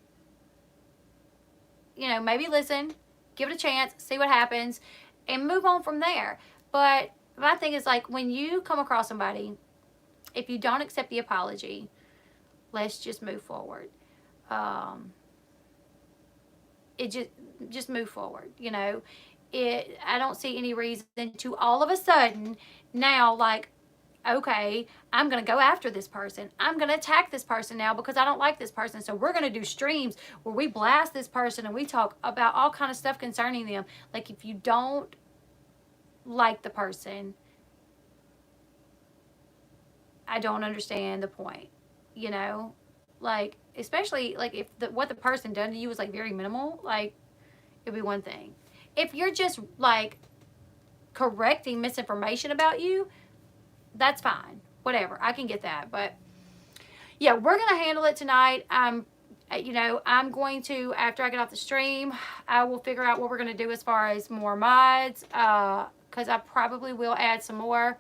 you know, maybe listen, give it a chance, see what happens, and move on from there. But my thing is, like, when you come across somebody, if you don't accept the apology, let's just move forward. It just move forward, you know. I don't see any reason to all of a sudden now, like, okay, I'm going to go after this person. I'm going to attack this person now because I don't like this person. So we're going to do streams where we blast this person and we talk about all kind of stuff concerning them. Like, if you don't like the person, I don't understand the point, you know? Like, especially, like, if what the person done to you was, like, very minimal, like, it'd be one thing. If you're just, like, correcting misinformation about you, that's fine. Whatever. I can get that. But, yeah, we're going to handle it tonight. You know, I'm going to, after I get off the stream, I will figure out what we're going to do as far as more mods, because I probably will add some more.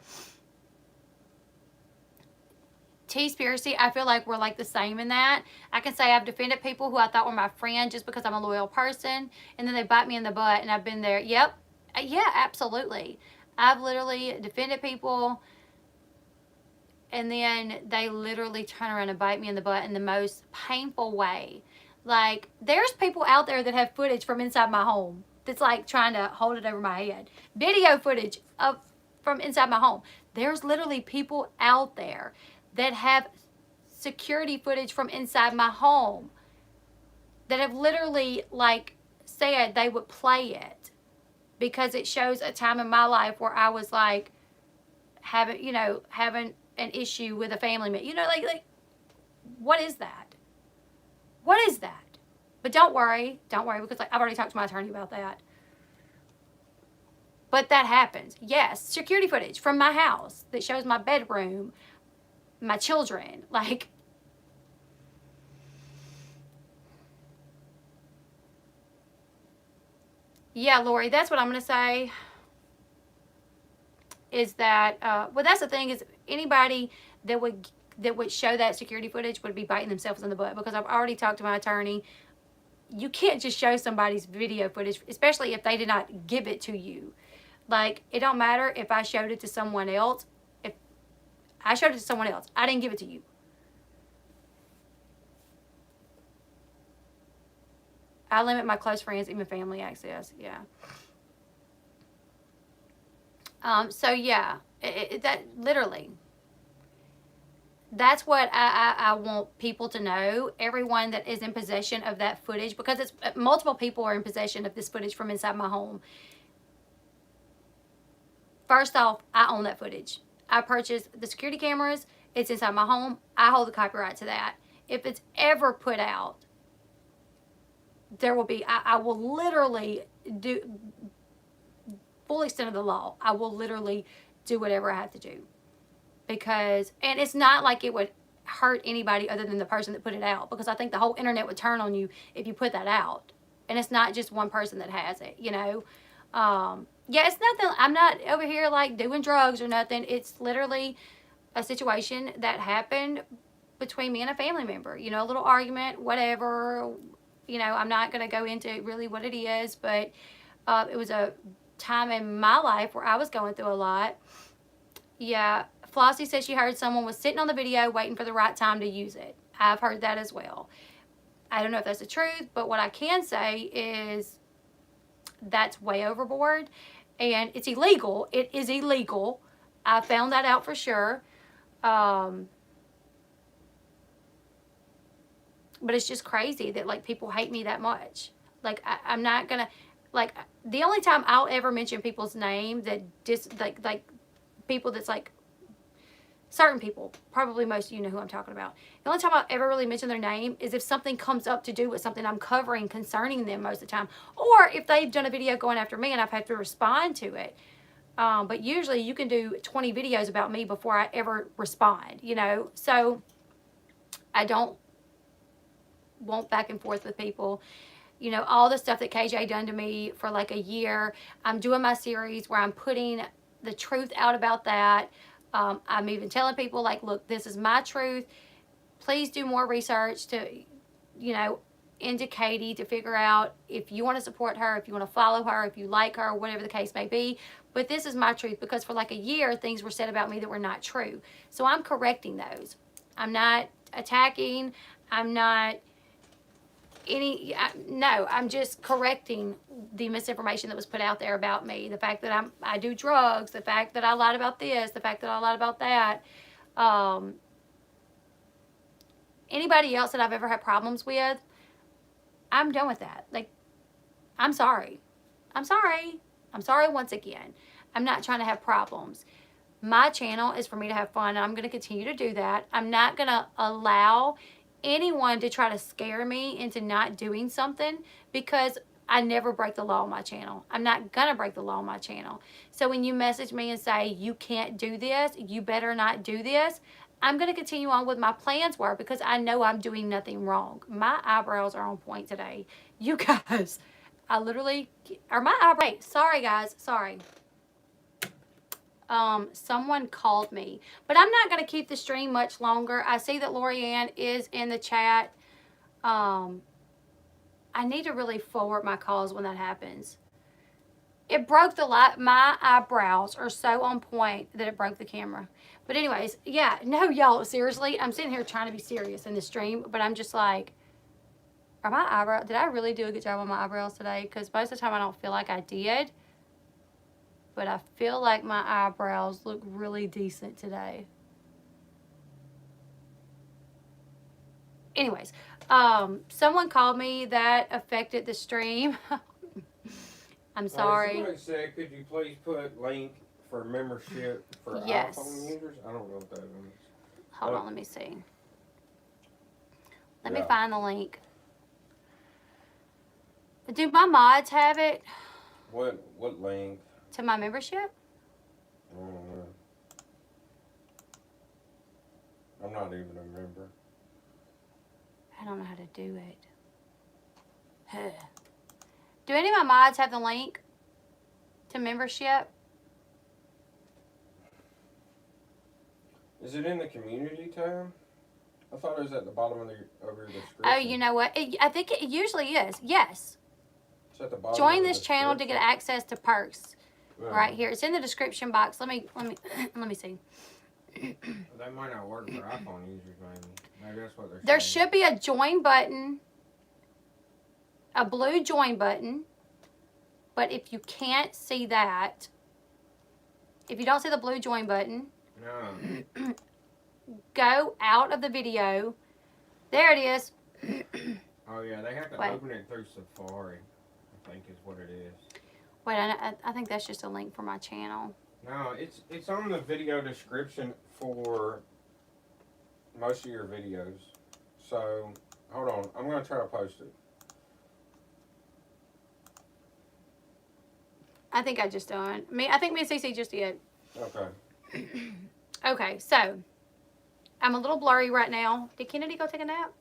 T-Spiracy, I feel like we're like the same in that. I can say I've defended people who I thought were my friend just because I'm a loyal person, and then they bite me in the butt, and I've been there. Yep. Yeah, absolutely. I've literally defended people, and then they literally turn around and bite me in the butt in the most painful way. Like, there's people out there that have footage from inside my home that's like trying to hold it over my head. Video footage from inside my home. There's literally people out there that have security footage from inside my home that have literally, like, said they would play it because it shows a time in my life where I was, like, having an issue with a family member. You know, like, what is that? What is that? But don't worry, because, like, I've already talked to my attorney about that. But that happens. Yes, security footage from my house that shows my bedroom, my children, like, yeah, Lori, that's what I'm going to say, is that, well, that's the thing, is anybody that would show that security footage would be biting themselves in the butt, because I've already talked to my attorney. You can't just show somebody's video footage, especially if they did not give it to you. Like, it don't matter if I showed it to someone else. If I showed it to someone else, I didn't give it to you. I limit my close friends, even family access. Yeah. So yeah, that literally, that's what I want people to know. Everyone that is in possession of that footage, because it's multiple people are in possession of this footage from inside my home. First off, I own that footage. I purchased the security cameras. It's inside my home. I hold the copyright to that. If it's ever put out, there will be, I will literally do, full extent of the law, I will literally do whatever I have to do. Because, and it's not like it would hurt anybody other than the person that put it out, because I think the whole internet would turn on you if you put that out. And it's not just one person that has it, you know. Yeah, it's nothing. I'm not over here like doing drugs or nothing. It's literally a situation that happened between me and a family member. You know, a little argument, whatever. You know, I'm not going to go into really what it is, but it was a time in my life where I was going through a lot. Yeah, Flossie says she heard someone was sitting on the video waiting for the right time to use it. I've heard that as well. I don't know if that's the truth, but what I can say is that's way overboard and it's illegal. It is illegal. I found that out for sure. But it's just crazy that like people hate me that much. Like I'm not gonna like the only time I'll ever mention people's name that like people that's like certain people, probably most of you know who I'm talking about. The only time I'll ever really mention their name is if something comes up to do with something I'm covering concerning them most of the time. Or if they've done a video going after me and I've had to respond to it. But usually you can do 20 videos about me before I ever respond, you know. So I don't want back and forth with people. You know, all the stuff that KJ done to me for like a year. I'm doing my series where I'm putting the truth out about that. I'm even telling people like, look, this is my truth. Please do more research to, you know, into Katie to figure out if you want to support her, if you want to follow her, if you like her, whatever the case may be. But this is my truth because for like a year, things were said about me that were not true. So I'm correcting those. I'm not attacking. I'm not no, I'm just correcting the misinformation that was put out there about me. The fact that I do drugs, the fact that I lied about this, the fact that I lied about that. Anybody else that I've ever had problems with, I'm done with that. Like, I'm sorry. I'm sorry. I'm sorry once again. I'm not trying to have problems. My channel is for me to have fun, and I'm going to continue to do that. I'm not going to allow anyone to try to scare me into not doing something because I never break the law on my channel. I'm not going to break the law on my channel. So when you message me and say, you can't do this, you better not do this, I'm going to continue on with my plans were because I know I'm doing nothing wrong. My eyebrows are on point today. You guys, I literally, are my eyebrows, sorry guys, sorry. Someone called me, but I'm not going to keep the stream much longer. I see that Florien is in the chat. I need to really forward my calls when that happens. It broke the light. My eyebrows are so on point that it broke the camera. But anyways, yeah, no, y'all, seriously, I'm sitting here trying to be serious in the stream, but I'm just like, are my eyebrows, did I really do a good job on my eyebrows today? Because most of the time I don't feel like I did. But I feel like my eyebrows look really decent today. Anyways, someone called me that affected the stream. I'm sorry. Somebody said, could you please put link for membership for Yes. iPhone users? I don't know what that means. Hold on, let me see. Let me find the link. Do my mods have it? What link? To my membership? I don't know. I'm not even a member. I don't know how to do it. Do any of my mods have the link to membership? Is it in the community tab? I thought it was at the bottom of your description. Oh, you know what? I think it usually is. Yes. It's at the bottom Join of the this channel to get access to perks. Yeah. Right here. It's in the description box. Let me see. That might not work for iPhone users, maybe. Maybe that's what they're There saying. should be a join button. A blue join button. But if you can't see that, if you don't see the blue join button, No. go out of the video. There it is. Oh, yeah, they have to Wait. open it through Safari, I think is what it is. Wait, I think that's just a link for my channel. No, it's on the video description for most of your videos. So, hold on. I'm going to try to post it. I think I just done. I think me and CC just did. Okay. Okay, so I'm a little blurry right now. Did Kennedy go take a nap?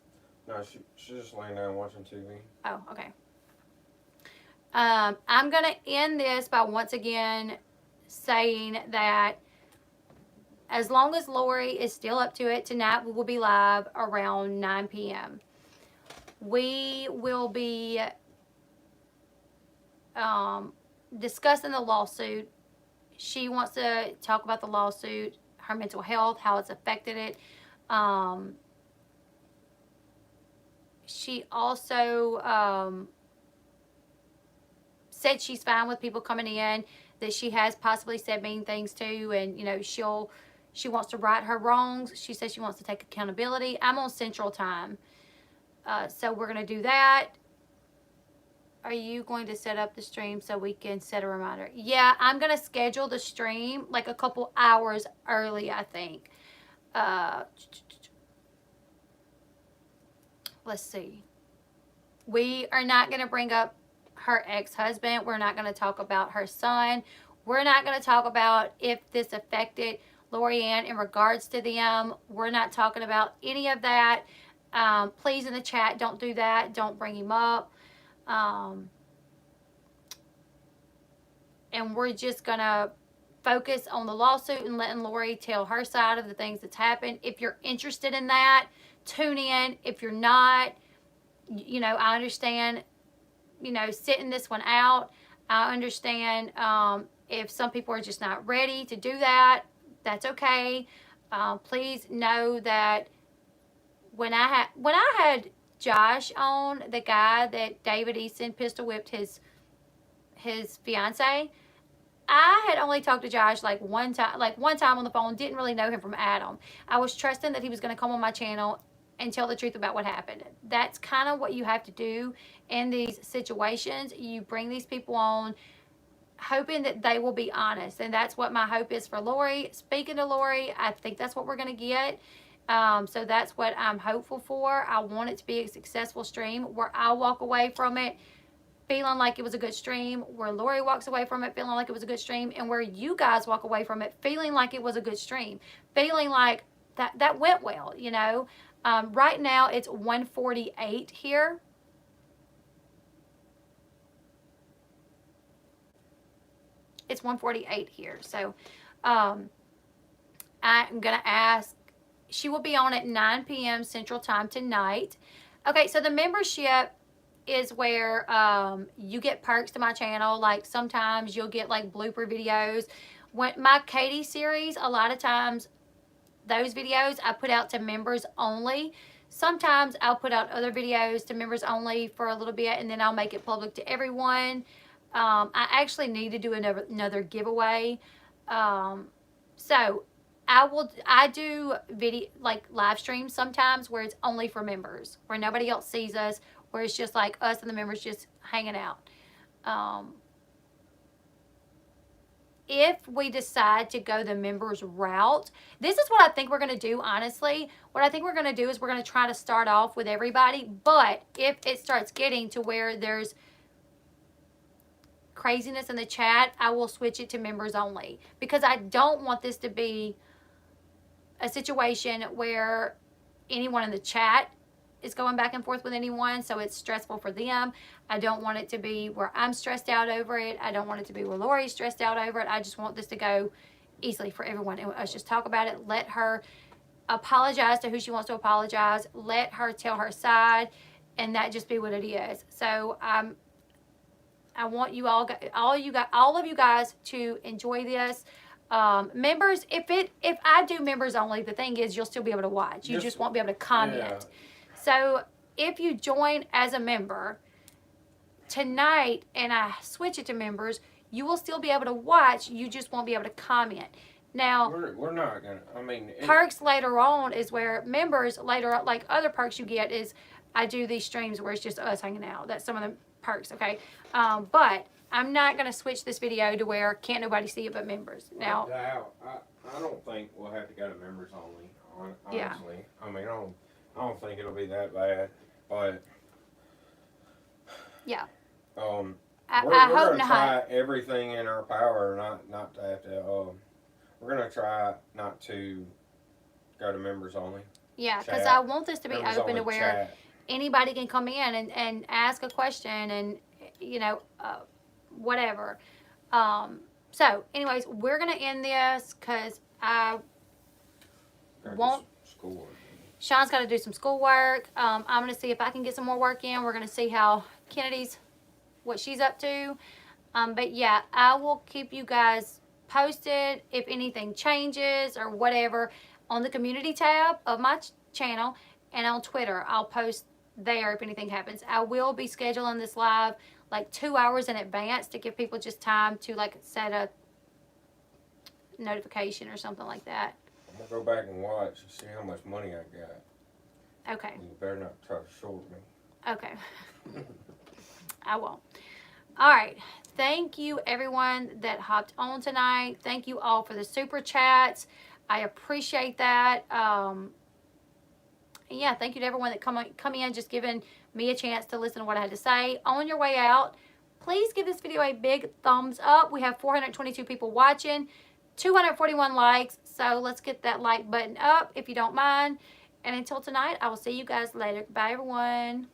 No, she's just laying down watching TV. Oh, okay. I'm going to end this by once again saying that as long as Lori is still up to it, tonight we will be live around 9 p.m. We will be discussing the lawsuit. She wants to talk about the lawsuit, her mental health, how it's affected it. She also said she's fine with people coming in that she has possibly said mean things to, and you know she wants to right her wrongs. She says she wants to take accountability. I'm on Central Time, so we're gonna do that. Are you going to set up the stream so we can set a reminder? Yeah, I'm gonna schedule the stream like a couple hours early, I think. Let's see. We are not gonna bring up her ex-husband. We're not going to talk about her son. We're not going to talk about if this affected Florien in regards to them. We're not talking about any of that. Please, in the chat, don't do that. Don't bring him up. And we're just going to focus on the lawsuit and letting Lori tell her side of the things that's happened. If you're interested in that, tune in. If you're not, you know, I understand, you know, sitting this one out. I understand if some people are just not ready to do that. That's okay. Please know that when I had Josh on, the guy that David Easton pistol whipped his fiance, I had only talked to Josh like one time on the phone. Didn't really know him from Adam. I was trusting that he was going to come on my channel and tell the truth about what happened. That's kind of what you have to do in these situations. You bring these people on hoping that they will be honest. And that's what my hope is for Lori. Speaking to Lori, I think that's what we're going to get. So that's what I'm hopeful for. I want it to be a successful stream where I walk away from it feeling like it was a good stream, where Lori walks away from it feeling like it was a good stream, and where you guys walk away from it feeling like it was a good stream, feeling like that went well, you know. Right now it's 1:48 here. It's 1:48 here. So I'm going to ask, she will be on at 9 p.m. Central Time tonight. Okay, so the membership is where you get perks to my channel. Like sometimes you'll get like blooper videos. When my Katie series, a lot of times those videos I put out to members only. Sometimes I'll put out other videos to members only for a little bit, and then I'll make it public to everyone. I actually need to do another giveaway. So I do video, like live streams sometimes where it's only for members, where nobody else sees us, where it's just like us and the members just hanging out. If we decide to go the members route, this is what I think we're going to do, honestly. What I think we're going to do is we're going to try to start off with everybody, but if it starts getting to where there's craziness in the chat, I will switch it to members only, because I don't want this to be a situation where anyone in the chat is going back and forth with anyone, so it's stressful for them. I don't want it to be where I'm stressed out over it. I don't want it to be where Lori's stressed out over it. I just want this to go easily for everyone, and us just talk about it. Let her apologize to who she wants to apologize. Let her tell her side, and that just be what it is. So I want you all of you guys to enjoy this. Members, if I do members only, the thing is you'll still be able to watch. You just won't be able to comment. Yeah. So if you join as a member tonight and I switch it to members, you will still be able to watch. You just won't be able to comment. Now, we're not gonna. I mean, perks later on is where members later on, like other perks you get is I do these streams where it's just us hanging out. That's some of the perks, okay? But I'm not gonna switch this video to where can't nobody see it but members. Now, I don't think we'll have to go to members only. Honestly, Yeah. I mean, I don't think it'll be that bad, but yeah. we're I hope gonna not. try everything in our power not to have to. We're gonna try not to go to members only. Yeah, because Chat. I want this to be Members open to only where chat. anybody can come in and ask a question, and whatever. So, anyways, we're going to end this because I Gotta won't. do some schoolwork. Sean's got to do some schoolwork. I'm going to see if I can get some more work in. We're going to see how what she's up to. But yeah, I will keep you guys posted if anything changes or whatever on the community tab of my channel and on Twitter. I'll post there if anything happens. I will be scheduling this live like 2 hours in advance to give people just time to like set a notification or something like that. I'm gonna go back and watch and see how much money I got. Okay. You better not try to short me. Okay. I won't. All right. Thank you, everyone that hopped on tonight. Thank you all for the super chats. I appreciate that. Yeah, thank you to everyone that come in, just giving me a chance to listen to what I had to say. On your way out, please give this video a big thumbs up. We have 422 people watching, 241 likes. So let's get that like button up if you don't mind. And until tonight, I will see you guys later. Bye, everyone.